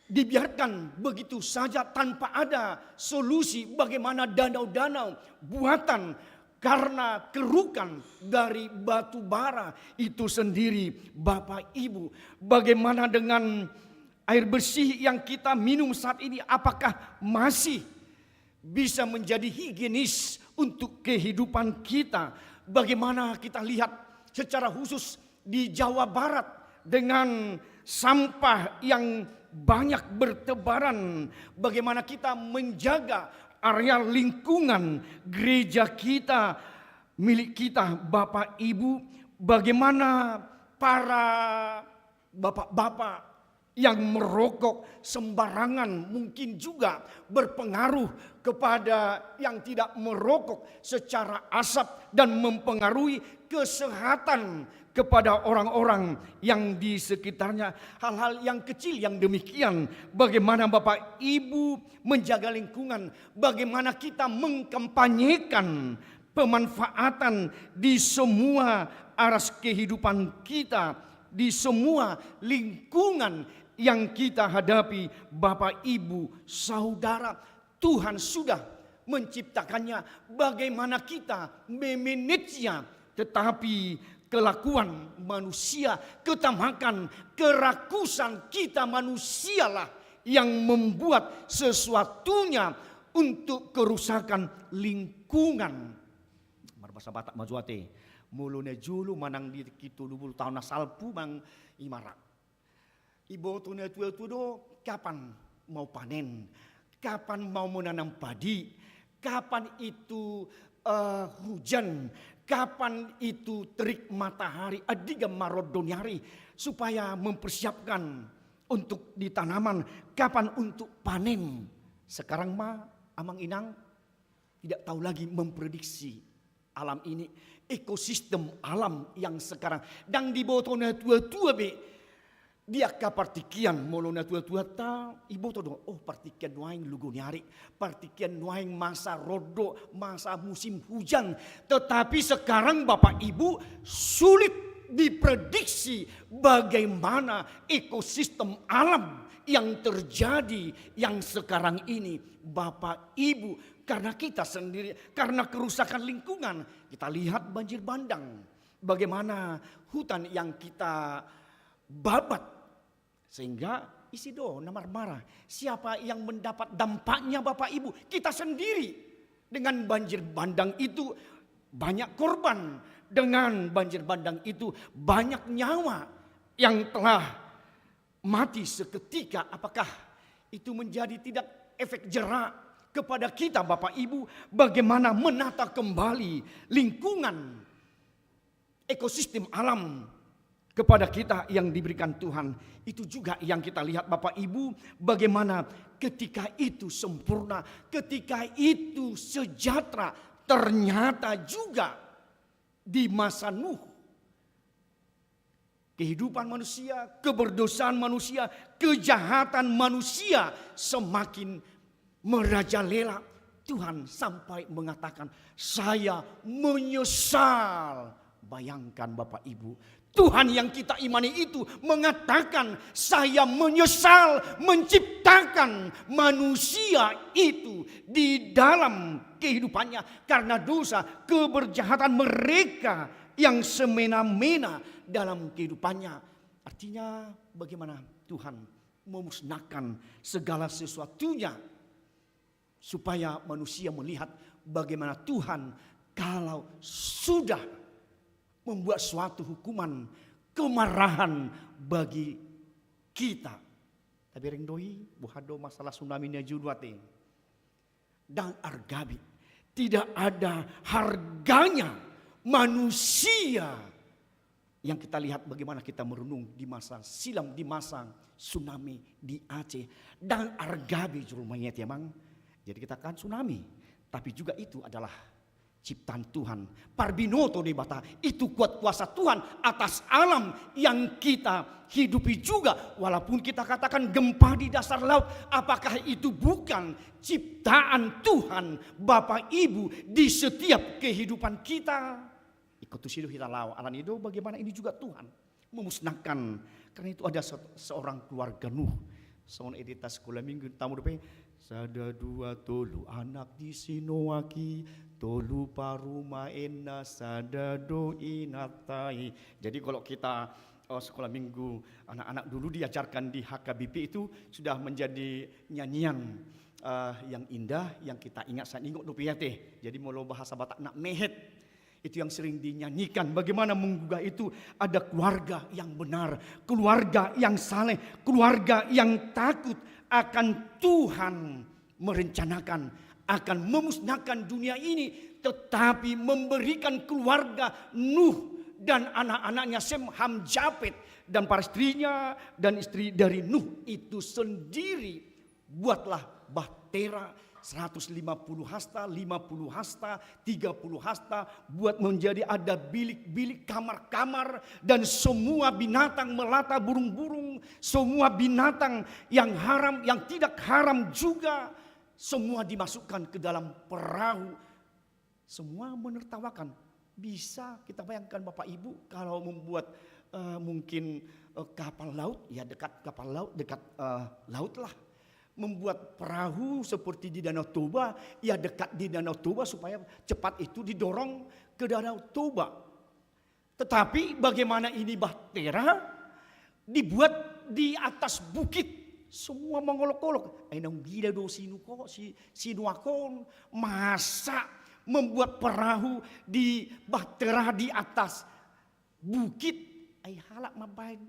dibiarkan begitu saja tanpa ada solusi. Bagaimana danau-danau buatan karena kerukan dari batu bara itu sendiri Bapak Ibu. Bagaimana dengan air bersih yang kita minum saat ini, apakah masih bisa menjadi higienis untuk kehidupan kita? Bagaimana kita lihat secara khusus di Jawa Barat dengan sampah yang banyak bertebaran, bagaimana kita menjaga area lingkungan gereja kita, milik kita Bapak Ibu. Bagaimana para bapak-bapak yang merokok sembarangan mungkin juga berpengaruh kepada yang tidak merokok secara asap dan mempengaruhi kesehatan kepada orang-orang yang di sekitarnya. Hal-hal yang kecil yang demikian, bagaimana Bapak Ibu menjaga lingkungan, bagaimana kita mengkampanyekan pemanfaatan di semua aras kehidupan kita, di semua lingkungan yang kita hadapi. Bapak Ibu Saudara, Tuhan sudah menciptakannya, bagaimana kita memanagenya, tetapi kelakuan manusia, ketamakan, kerakusan kita manusialah yang membuat sesuatunya untuk kerusakan lingkungan. Bahasa Batak majuate, mulune julu manang di kitu 20 tahun asalpu mang imara. Ibu tune tua-tua kapan mau panen? Kapan mau menanam padi? Kapan itu hujan? Kapan itu terik matahari adiga marodonyari supaya mempersiapkan untuk ditanaman, kapan untuk panen. Sekarang mah amang inang tidak tahu lagi memprediksi alam ini, ekosistem alam yang sekarang. Dan di botona tua-tua be dia kapartikian molona tua-tua ta ibu todo oh partikian nuaing lugoniari, partikian nuaing masa rodo, masa musim hujan. Tetapi sekarang Bapak Ibu sulit diprediksi bagaimana ekosistem alam yang terjadi yang sekarang ini Bapak Ibu, karena kita sendiri, karena kerusakan lingkungan. Kita lihat banjir bandang, bagaimana hutan yang kita babat, sehingga isi do namar marah. Siapa yang mendapat dampaknya Bapak Ibu? Kita sendiri. Dengan banjir bandang itu banyak korban, dengan banjir bandang itu banyak nyawa yang telah mati seketika. Apakah itu menjadi tidak efek jerak kepada kita Bapak Ibu? Bagaimana menata kembali lingkungan ekosistem alam kepada kita yang diberikan Tuhan. Itu juga yang kita lihat Bapak Ibu, bagaimana ketika itu sempurna, ketika itu sejahtera, ternyata juga di masa Nuh kehidupan manusia, keberdosaan manusia, kejahatan manusia semakin merajalela. Tuhan sampai mengatakan, saya menyesal. Bayangkan Bapak Ibu, Tuhan yang kita imani itu mengatakan, saya menyesal menciptakan manusia itu di dalam kehidupannya karena dosa, keberjahatan mereka yang semena-mena dalam kehidupannya. Artinya bagaimana Tuhan memusnahkan segala sesuatunya supaya manusia melihat bagaimana Tuhan kalau sudah membuat suatu hukuman kemarahan bagi kita. Tapi ring doi buhado masalah tsunami nya juduate. Dan argabi tidak ada harganya manusia yang kita lihat bagaimana kita merenung di masa silam, di masa tsunami di Aceh. Dan argabi juru mayat emang. Jadi kita kan tsunami, tapi juga itu adalah ciptaan Tuhan. Parbinoto di bata, itu kuat kuasa Tuhan atas alam yang kita hidupi juga. Walaupun kita katakan gempa di dasar laut, apakah itu bukan ciptaan Tuhan Bapak Ibu di setiap kehidupan kita? Ikut sido kita law alam itu bagaimana ini juga Tuhan memusnahkan. Karena itu ada seorang keluarga Nuh. Soal editas sekolah minggu tamu depan. Sada dua tolu anak di Sinoaki, tolu paruma ena sada do inatai. Jadi kalau kita sekolah minggu anak-anak dulu diajarkan di HKBP itu sudah menjadi nyanyian yang indah yang kita ingat saat ingat nupiate. Jadi mau bahasa Batak nak mehet. Itu yang sering dinyanyikan. Bagaimana menggugah itu ada keluarga yang benar, keluarga yang saleh, keluarga yang takut akan Tuhan merencanakan akan memusnahkan dunia ini, tetapi memberikan keluarga Nuh dan anak-anaknya Sem, Ham, Japet dan para istrinya dan istri dari Nuh itu sendiri. Buatlah bahtera 150 hasta, 50 hasta, 30 hasta, buat menjadi ada bilik-bilik, kamar-kamar, dan semua binatang melata, burung-burung, semua binatang yang haram, yang tidak haram juga, semua dimasukkan ke dalam perahu. Semua menertawakan. Bisa kita bayangkan Bapak Ibu kalau membuat mungkin kapal laut, ya dekat kapal laut, dekat laut lah. Membuat perahu seperti di Danau Toba, ya dekat di Danau Toba supaya cepat itu didorong ke Danau Toba. Tetapi bagaimana ini bahtera dibuat di atas bukit, semua mengolok-olok. Ainang bida do sinuakon, masa membuat perahu di bahtera di atas bukit, ai halak mabain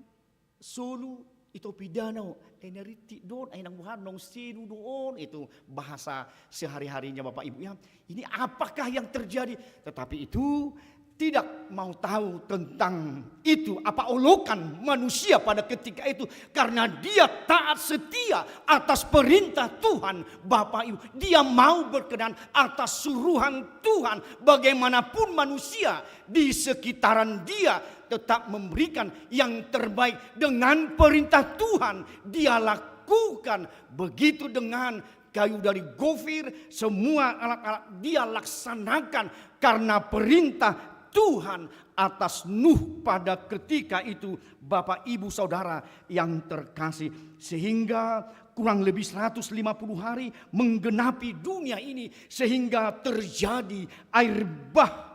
solo. Itu pidanau, eneriti don, nang buhan nong sinu don, itu bahasa sehari-harinya Bapak Ibu ya. Ini apakah yang terjadi? Tetapi itu tidak mau tahu tentang itu, apa olokan manusia pada ketika itu, karena dia taat setia atas perintah Tuhan Bapak Ibu. Dia mau berkenan atas suruhan Tuhan. Bagaimanapun manusia di sekitaran dia tetap memberikan yang terbaik dengan perintah Tuhan. Dia lakukan begitu dengan kayu dari gofir, semua alat-alat dia laksanakan karena perintah Tuhan atas Nuh pada ketika itu. Bapak Ibu Saudara yang terkasih, sehingga kurang lebih 150 hari menggenapi dunia ini sehingga terjadi air bah.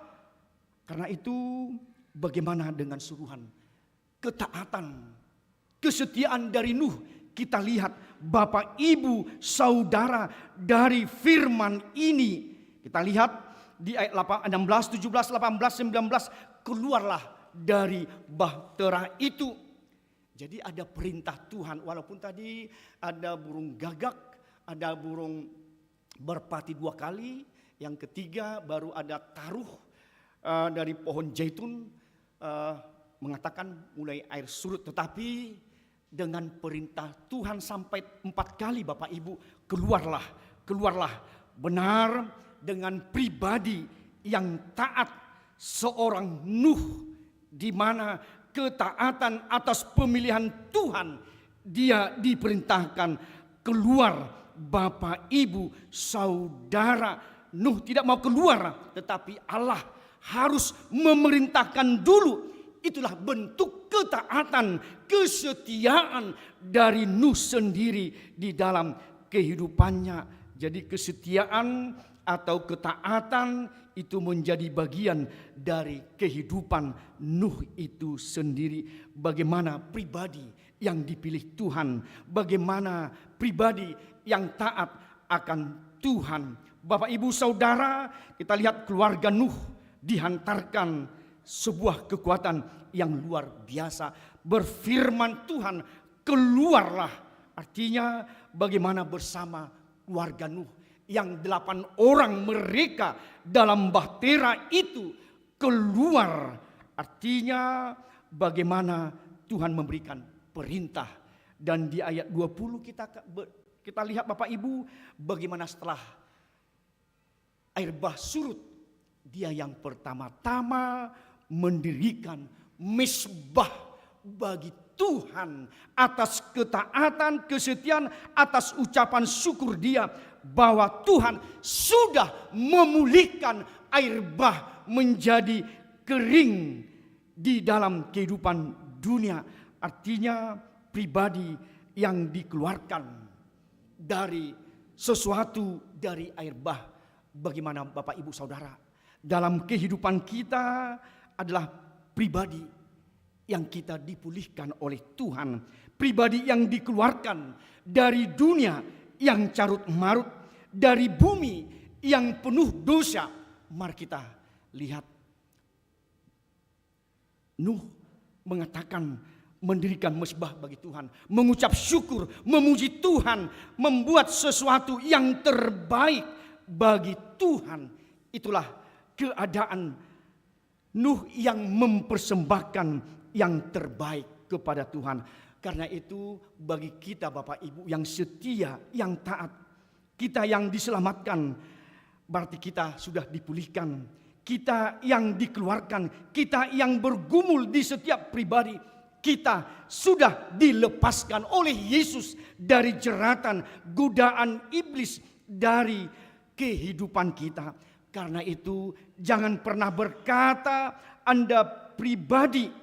Karena itu bagaimana dengan suruhan ketaatan, kesetiaan dari Nuh? Kita lihat Bapak Ibu Saudara dari firman ini. Kita lihat di ayat 16, 17, 18, 19, keluarlah dari bahtera itu. Jadi ada perintah Tuhan, walaupun tadi ada burung gagak, ada burung merpati 2 kali, yang ketiga baru ada taruh dari pohon zaitun mengatakan mulai air surut. Tetapi dengan perintah Tuhan sampai 4 kali Bapak Ibu, keluarlah benar. Dengan pribadi yang taat seorang Nuh, di mana ketaatan atas pemilihan Tuhan, dia diperintahkan keluar. Bapak Ibu Saudara, Nuh tidak mau keluar, tetapi Allah harus memerintahkan dulu. Itulah bentuk ketaatan, kesetiaan dari Nuh sendiri di dalam kehidupannya. Jadi kesetiaan atau ketaatan itu menjadi bagian dari kehidupan Nuh itu sendiri. Bagaimana pribadi yang dipilih Tuhan, bagaimana pribadi yang taat akan Tuhan. Bapak Ibu Saudara, kita lihat keluarga Nuh dihantarkan sebuah kekuatan yang luar biasa. Berfirman Tuhan, keluarlah. Artinya bagaimana bersama keluarga Nuh yang 8 orang mereka dalam bahtera itu keluar. Artinya bagaimana Tuhan memberikan perintah. Dan di ayat 20 kita lihat Bapak Ibu bagaimana setelah air bah surut, dia yang pertama-tama mendirikan mezbah bagi Tuhan atas ketaatan, kesetiaan, atas ucapan syukur dia bahwa Tuhan sudah memulihkan air bah menjadi kering di dalam kehidupan dunia. Artinya pribadi yang dikeluarkan dari sesuatu dari air bah. Bagaimana Bapak Ibu Saudara, dalam kehidupan kita adalah pribadi yang kita dipulihkan oleh Tuhan. Pribadi yang dikeluarkan dari dunia yang carut marut, dari bumi yang penuh dosa. Mari kita lihat Nuh mengatakan mendirikan mezbah bagi Tuhan, mengucap syukur, memuji Tuhan, membuat sesuatu yang terbaik bagi Tuhan. Itulah keadaan Nuh yang mempersembahkan yang terbaik kepada Tuhan. Karena itu bagi kita Bapak Ibu yang setia, yang taat, kita yang diselamatkan, berarti kita sudah dipulihkan. Kita yang dikeluarkan, kita yang bergumul di setiap pribadi, kita sudah dilepaskan oleh Yesus dari jeratan godaan iblis dari kehidupan kita. Karena itu jangan pernah berkata Anda pribadi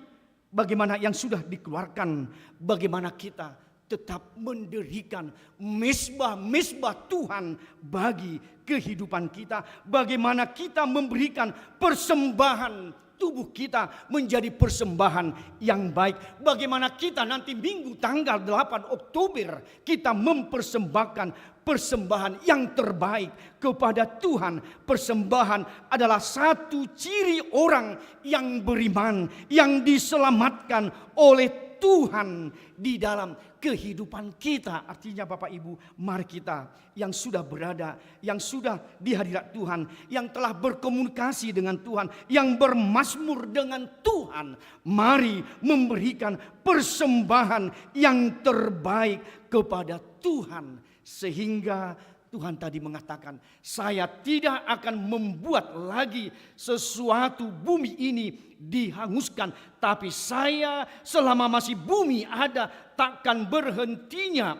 bagaimana yang sudah dikeluarkan, bagaimana kita tetap mendirikan mezbah-mezbah Tuhan bagi kehidupan kita, bagaimana kita memberikan persembahan tubuh kita menjadi persembahan yang baik. Bagaimana kita nanti Minggu tanggal 8 Oktober kita mempersembahkan persembahan yang terbaik kepada Tuhan. Persembahan adalah satu ciri orang yang beriman, yang diselamatkan oleh Tuhan di dalam kehidupan kita. Artinya Bapak Ibu, mari kita yang sudah berada, yang sudah di hadirat Tuhan, yang telah berkomunikasi dengan Tuhan, yang bermazmur dengan Tuhan, mari memberikan persembahan yang terbaik kepada Tuhan. Sehingga Tuhan tadi mengatakan, saya tidak akan membuat lagi sesuatu bumi ini dihanguskan. Tapi saya selama masih bumi ada, takkan berhentinya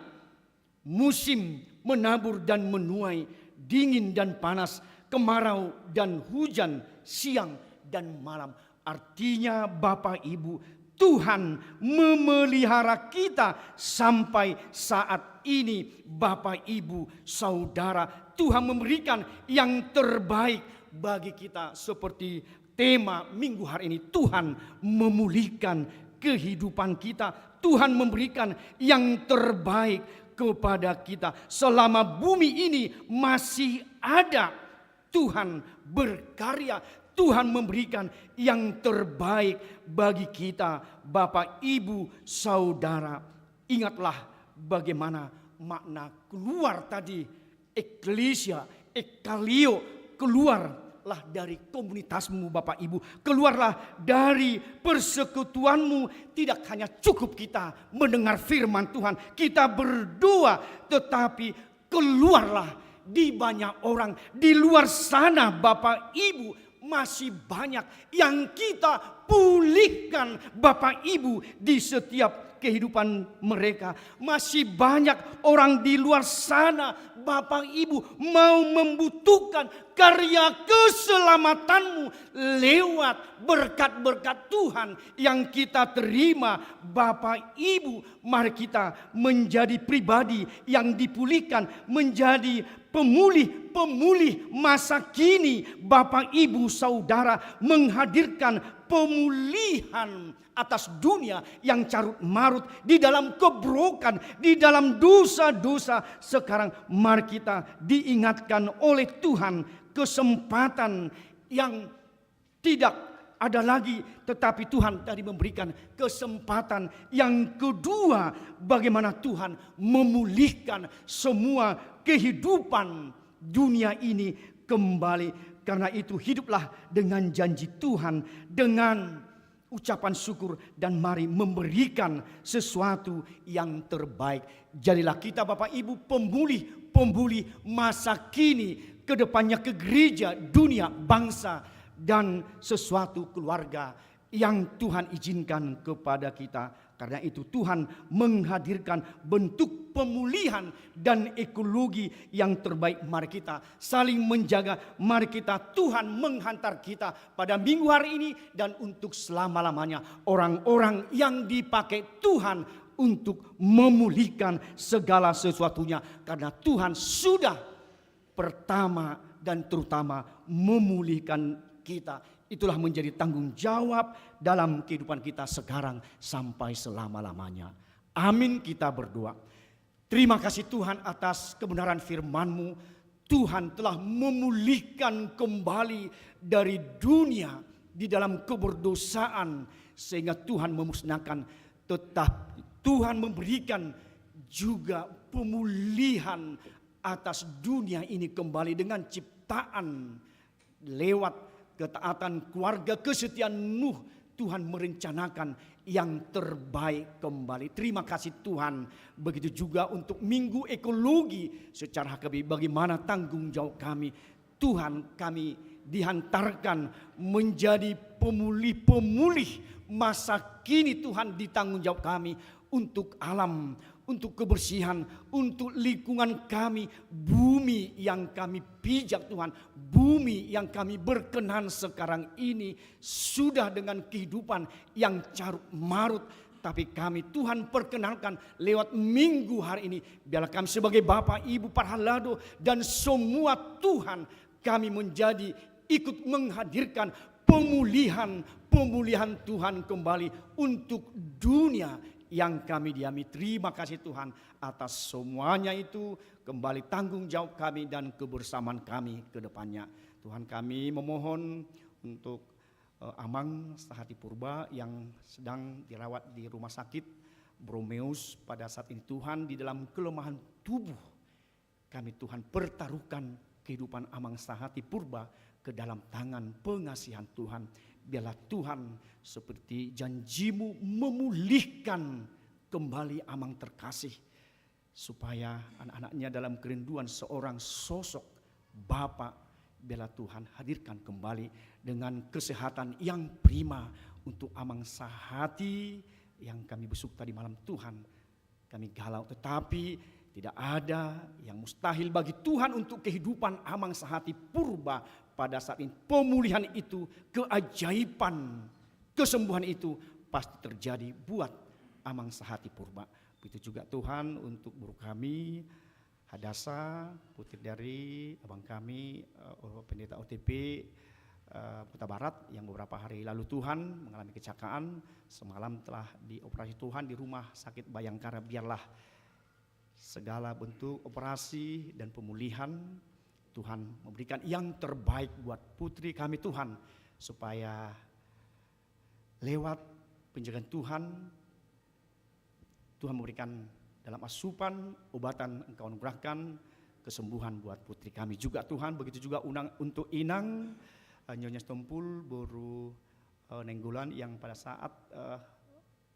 musim menabur dan menuai, dingin dan panas, kemarau dan hujan, siang dan malam. Artinya Bapak Ibu, Tuhan memelihara kita sampai saat ini. Bapak Ibu Saudara, Tuhan memberikan yang terbaik bagi kita. Seperti tema minggu hari ini, Tuhan memulihkan kehidupan kita. Tuhan memberikan yang terbaik kepada kita. Selama bumi ini masih ada, Tuhan berkarya. Tuhan memberikan yang terbaik bagi kita. Bapak, Ibu, Saudara, ingatlah bagaimana makna keluar tadi. Eklesia, ekalio, keluarlah dari komunitasmu Bapak Ibu. Keluarlah dari persekutuanmu. Tidak hanya cukup kita mendengar firman Tuhan, kita berdoa, tetapi keluarlah di banyak orang. Di luar sana Bapak Ibu, masih banyak yang kita pulihkan Bapak Ibu di setiap kehidupan mereka. Masih banyak orang di luar sana Bapak Ibu mau membutuhkan karya keselamatanmu lewat berkat-berkat Tuhan yang kita terima. Bapak Ibu, mari kita menjadi pribadi yang dipulihkan, menjadi pemulih masa kini. Bapak Ibu Saudara, menghadirkan pemulihan atas dunia yang carut marut di dalam kebrokan, di dalam dosa-dosa. Sekarang mari kita diingatkan oleh Tuhan kesempatan yang tidak ada lagi, tetapi Tuhan tadi memberikan kesempatan yang kedua, bagaimana Tuhan memulihkan semua kehidupan dunia ini kembali. Karena itu hiduplah dengan janji Tuhan, dengan ucapan syukur, dan mari memberikan sesuatu yang terbaik. Jadilah kita Bapak Ibu pemulih masa kini, kedepannya ke gereja, dunia, bangsa, dan sesuatu keluarga yang Tuhan izinkan kepada kita. Karena itu Tuhan menghadirkan bentuk pemulihan dan ekologi yang terbaik. Mari kita saling menjaga. Mari kita, Tuhan menghantar kita pada minggu hari ini dan untuk selama-lamanya. Orang-orang yang dipakai Tuhan untuk memulihkan segala sesuatunya. Karena Tuhan sudah pertama dan terutama memulihkan kita. Itulah menjadi tanggung jawab dalam kehidupan kita sekarang sampai selama-lamanya. Amin, kita berdoa. Terima kasih Tuhan atas kebenaran firman-Mu. Tuhan telah memulihkan kembali dari dunia di dalam keberdosaan, sehingga Tuhan memusnahkan. Tetapi Tuhan memberikan juga pemulihan atas dunia ini kembali dengan ciptaan lewat ketaatan keluarga, kesetiaan Nuh. Tuhan merencanakan yang terbaik kembali. Terima kasih Tuhan. Begitu juga untuk minggu ekologi secara hakiki, bagaimana tanggung jawab kami. Tuhan, kami dihantarkan menjadi pemulih masa kini. Tuhan, ditanggung jawab kami untuk alam, untuk kebersihan, untuk lingkungan kami, bumi yang kami pijak Tuhan, bumi yang kami berkenan sekarang ini sudah dengan kehidupan yang carut marut. Tapi kami Tuhan perkenalkan lewat minggu hari ini, biarlah kami sebagai Bapak, Ibu, para halado dan semua Tuhan, kami menjadi ikut menghadirkan pemulihan Tuhan kembali untuk dunia yang kami diami. Terima kasih Tuhan atas semuanya itu. Kembali tanggung jawab kami dan kebersamaan kami ke depannya. Tuhan, kami memohon untuk Amang Sahati Purba yang sedang dirawat di rumah sakit Bromeus pada saat ini. Tuhan, di dalam kelemahan tubuh kami Tuhan pertaruhkan kehidupan Amang Sahati Purba ke dalam tangan pengasihan Tuhan. Biarlah Tuhan seperti janji-Mu memulihkan kembali Amang terkasih, supaya anak-anaknya dalam kerinduan seorang sosok Bapa. Biarlah Tuhan hadirkan kembali dengan kesehatan yang prima untuk Amang Sahati yang kami besuk tadi malam. Tuhan, kami galau, tetapi tidak ada yang mustahil bagi Tuhan untuk kehidupan Amang Sahati Purba pada saat ini. Pemulihan itu, keajaiban, kesembuhan itu pasti terjadi buat Amang Sahati Purba. Begitu juga Tuhan untuk guru kami, Hadasa, putri dari abang kami, pendeta OTP Kota Barat, yang beberapa hari lalu Tuhan mengalami kecelakaan. Semalam telah dioperasi Tuhan di rumah sakit Bayangkara. Biarlah segala bentuk operasi dan pemulihan Tuhan memberikan yang terbaik buat putri kami Tuhan, supaya lewat penjagaan Tuhan memberikan dalam asupan obatan Engkau anugerahkan kesembuhan buat putri kami juga Tuhan. Begitu juga untuk Inang Nyonya Stompul Boru Nenggolan yang pada saat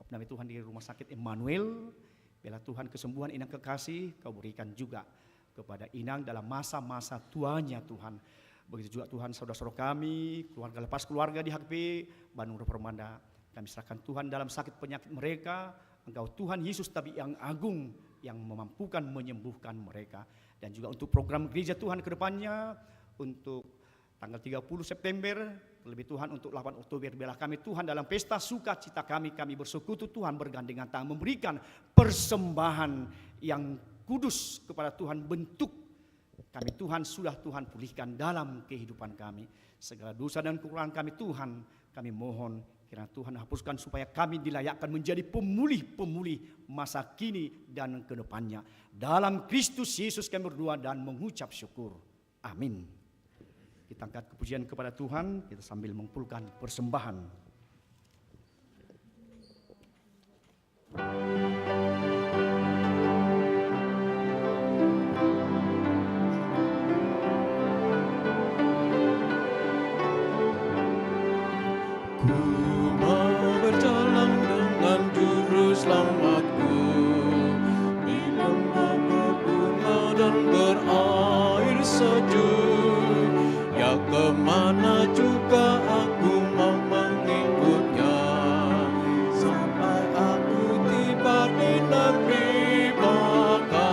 nama Tuhan di rumah sakit Emmanuel. Biarlah Tuhan kesembuhan Inang kekasih Kau berikan juga kepada Inang dalam masa-masa tuanya Tuhan. Begitu juga Tuhan saudara-saudara kami, keluarga lepas keluarga di HKP Bandung Permanda, kami serahkan Tuhan dalam sakit penyakit mereka. Engkau Tuhan Yesus tapi yang agung, yang memampukan menyembuhkan mereka. Dan juga untuk program gereja Tuhan ke depannya, untuk tanggal 30 September, terlebih Tuhan untuk 8 Oktober, biarlah kami Tuhan dalam pesta sukacita kami bersekutu Tuhan bergandengan tangan memberikan persembahan yang kudus kepada Tuhan. Bentuk kami Tuhan sudah Tuhan pulihkan dalam kehidupan kami. Segala dosa dan kekurangan kami Tuhan, kami mohon kiranya Tuhan hapuskan supaya kami dilayakkan menjadi pemulih masa kini dan ke depannya. Dalam Kristus Yesus kami berdoa dan mengucap syukur. Amin. Kita angkat kepujian kepada Tuhan, kita sambil mengumpulkan persembahan. Ku mau berjalan dengan juru selamatku di lembah berbunga dan berair sejuk. Ya kemana juga aku mau mengikutnya, sampai aku tiba di negeri baka.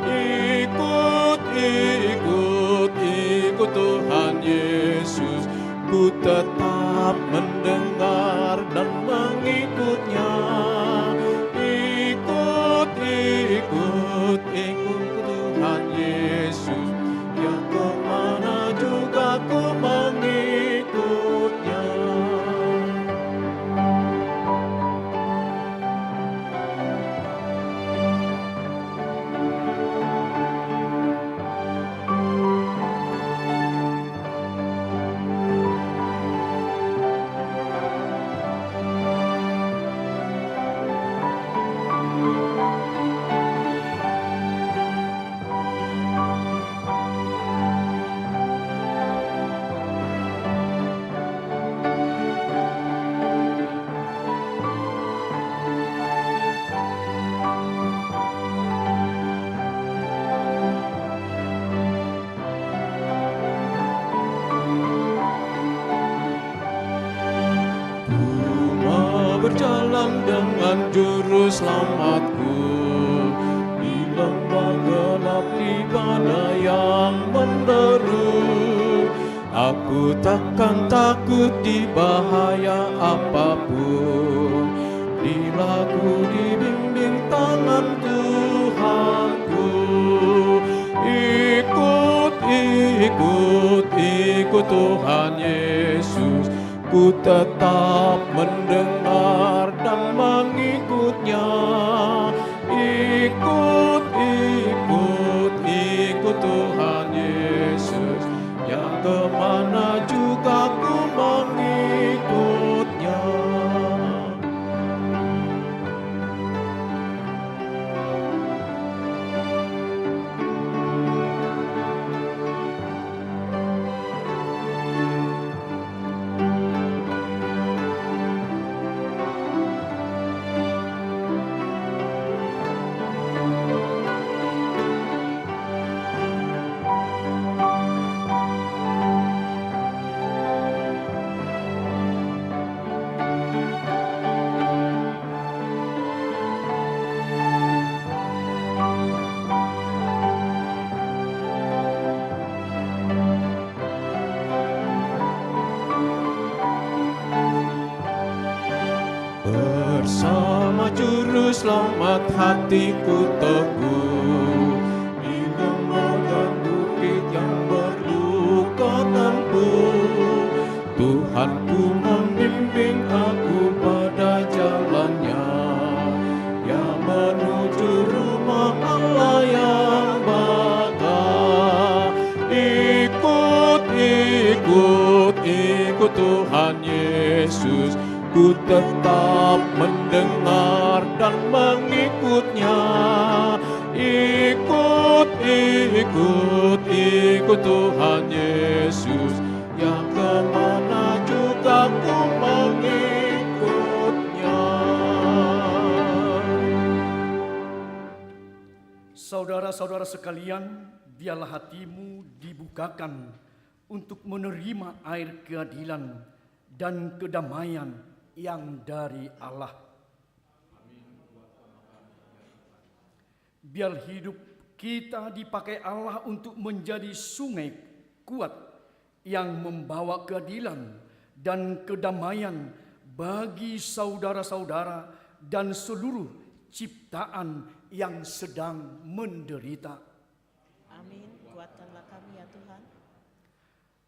Ikut, ikut, ikut Tuhan Yesus, ku tetap mendengar dan mengikutnya. Ikut, ikut, ikut Tuhan Yesus, ya kemana juga ku mengikutnya. Ku mau berjalan dengan juru selamatku di lembah gelap di badai yang menderu. Aku takkan takut di bahaya apapun, bila ku dibimbing tangan Tuhanku. Ikut, ikut, ikut Tuhan Yesus, ku tetap mendengar dan mengikutnya. Ikut, ikut, ikut Tuhan Yesus, ya kemana juga ku mengikutnya. Bersama juru selamat hatiku teguh, di lembah dan bukit yang berluka tempuh. Tuhanku membimbing aku pada jalannya, yang menuju rumah Allah yang baka. Ikut, ikut, ikut Tuhan Yesus, ku tetap mendengar dan mengikutnya. Ikut, ikut, ikut Tuhan Yesus, ya kemana juga ku mengikutnya. Saudara-saudara sekalian, biarlah hatimu dibukakan untuk menerima air keadilan dan kedamaian yang dari Allah. Biar hidup kita dipakai Allah untuk menjadi sungai kuat yang membawa keadilan dan kedamaian bagi saudara-saudara dan seluruh ciptaan yang sedang menderita. Amin. Kuatkanlah kami ya Tuhan.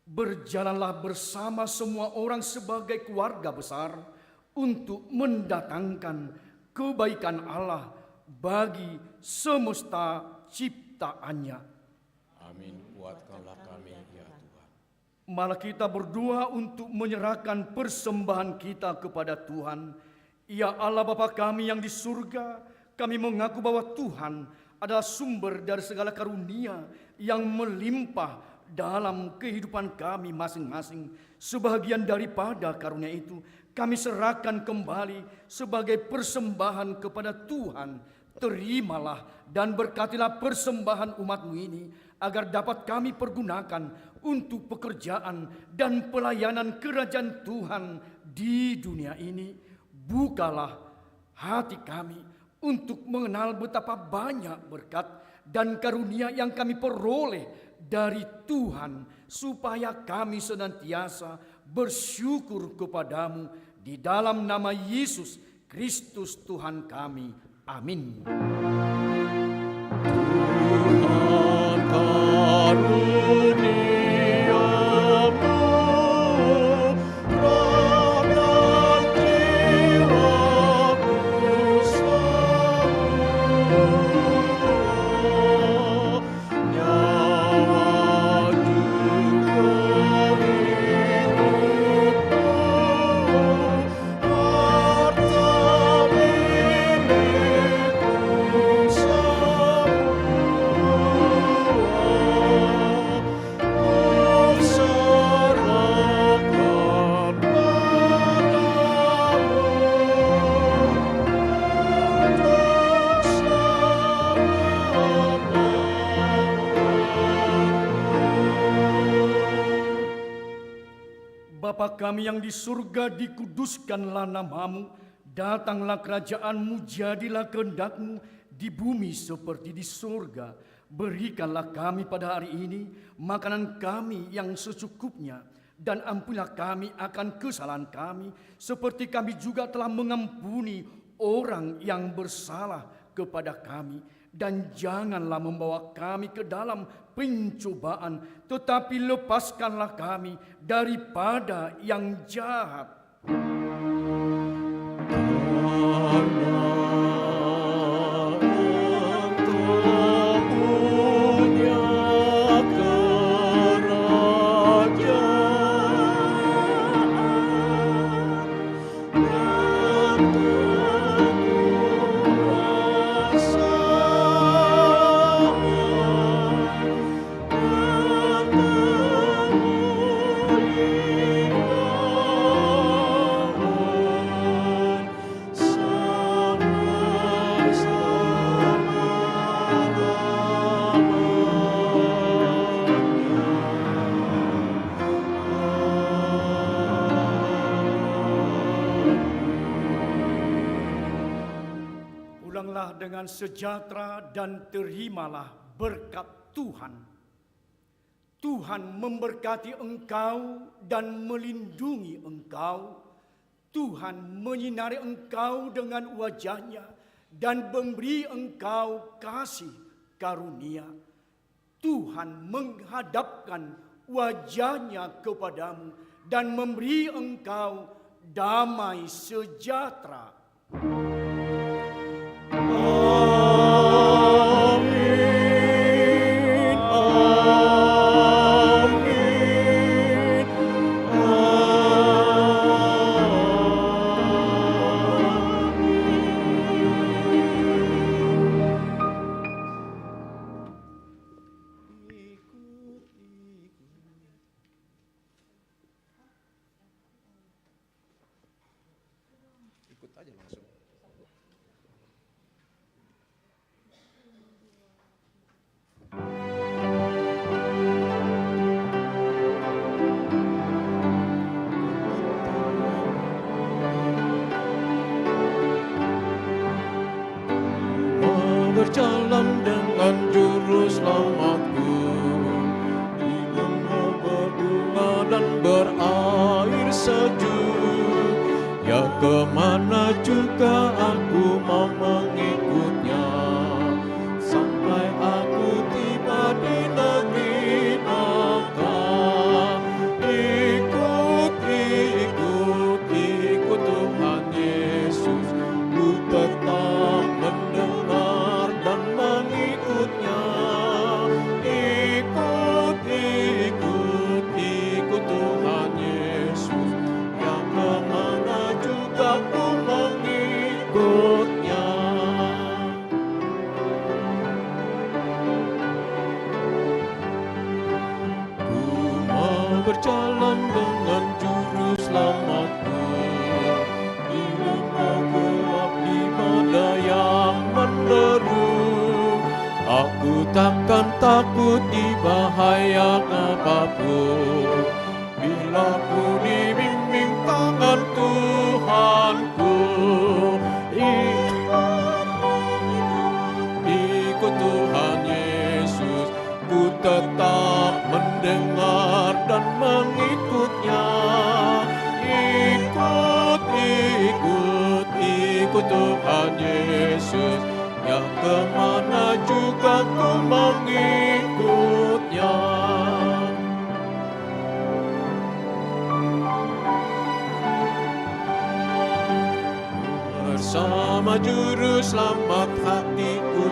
Berjalanlah bersama semua orang sebagai keluarga besar untuk mendatangkan kebaikan Allah bagi semesta ciptaannya. Amin, kuatkanlah kami ya Tuhan. Malah kita berdoa untuk menyerahkan persembahan kita kepada Tuhan. Ya Allah Bapa kami yang di surga, kami mengaku bahwa Tuhan adalah sumber dari segala karunia yang melimpah dalam kehidupan kami masing-masing. Sebagian daripada karunia itu kami serahkan kembali sebagai persembahan kepada Tuhan. Terimalah dan berkatilah persembahan umat-Mu ini, agar dapat kami pergunakan untuk pekerjaan dan pelayanan kerajaan Tuhan di dunia ini. Bukalah hati kami untuk mengenal betapa banyak berkat dan karunia yang kami peroleh dari Tuhan, supaya kami senantiasa bersyukur kepadamu di dalam nama Yesus Kristus Tuhan kami. Amin. Tuhan karuniamu, roh dan jiwaku semua, nyawa juga hidupku, harta milikku semua, ku serahkan Bapa kami yang di surga, dikuduskanlah namamu, datanglah kerajaan-Mu, jadilah kehendak-Mu di bumi seperti di surga. Berikanlah kami pada hari ini makanan kami yang secukupnya, dan ampunilah kami akan kesalahan kami, seperti kami juga telah mengampuni orang yang bersalah kepada kami. Dan janganlah membawa kami ke dalam pencobaan, tetapi lepaskanlah kami daripada yang jahat. Pulanglah dengan sejahtera dan terimalah berkat Tuhan. Tuhan memberkati engkau dan melindungi engkau. Tuhan menyinari engkau dengan wajah-Nya dan memberi engkau kasih karunia. Tuhan menghadapkan wajah-Nya kepadamu dan memberi engkau damai sejahtera. Amin, amin, ikut aja langsung. Berjalan dengan juru selamatku, hidupmu berbunga dan berair sejuk. Ya kemana juga aku mau mengikutnya, sampai aku tiba di negeri Bapa. Ikut, ikut, ikut Tuhan Yesus, ku tetap mendengar dan mengikutnya. Ikut, ikut, ikut Tuhan dengan juru selamatku. Di lembah gelap di badai yang menderu, aku takkan takut di bahaya apapun. Bila ku dibimbing tangan Tuhanku, ikut Tuhan Yesus, ku tetap mendengar dan mengikutnya. Ikut Tuhan Yesus, yang kemana juga ku mengikutnya. Bersama juru selamat hatiku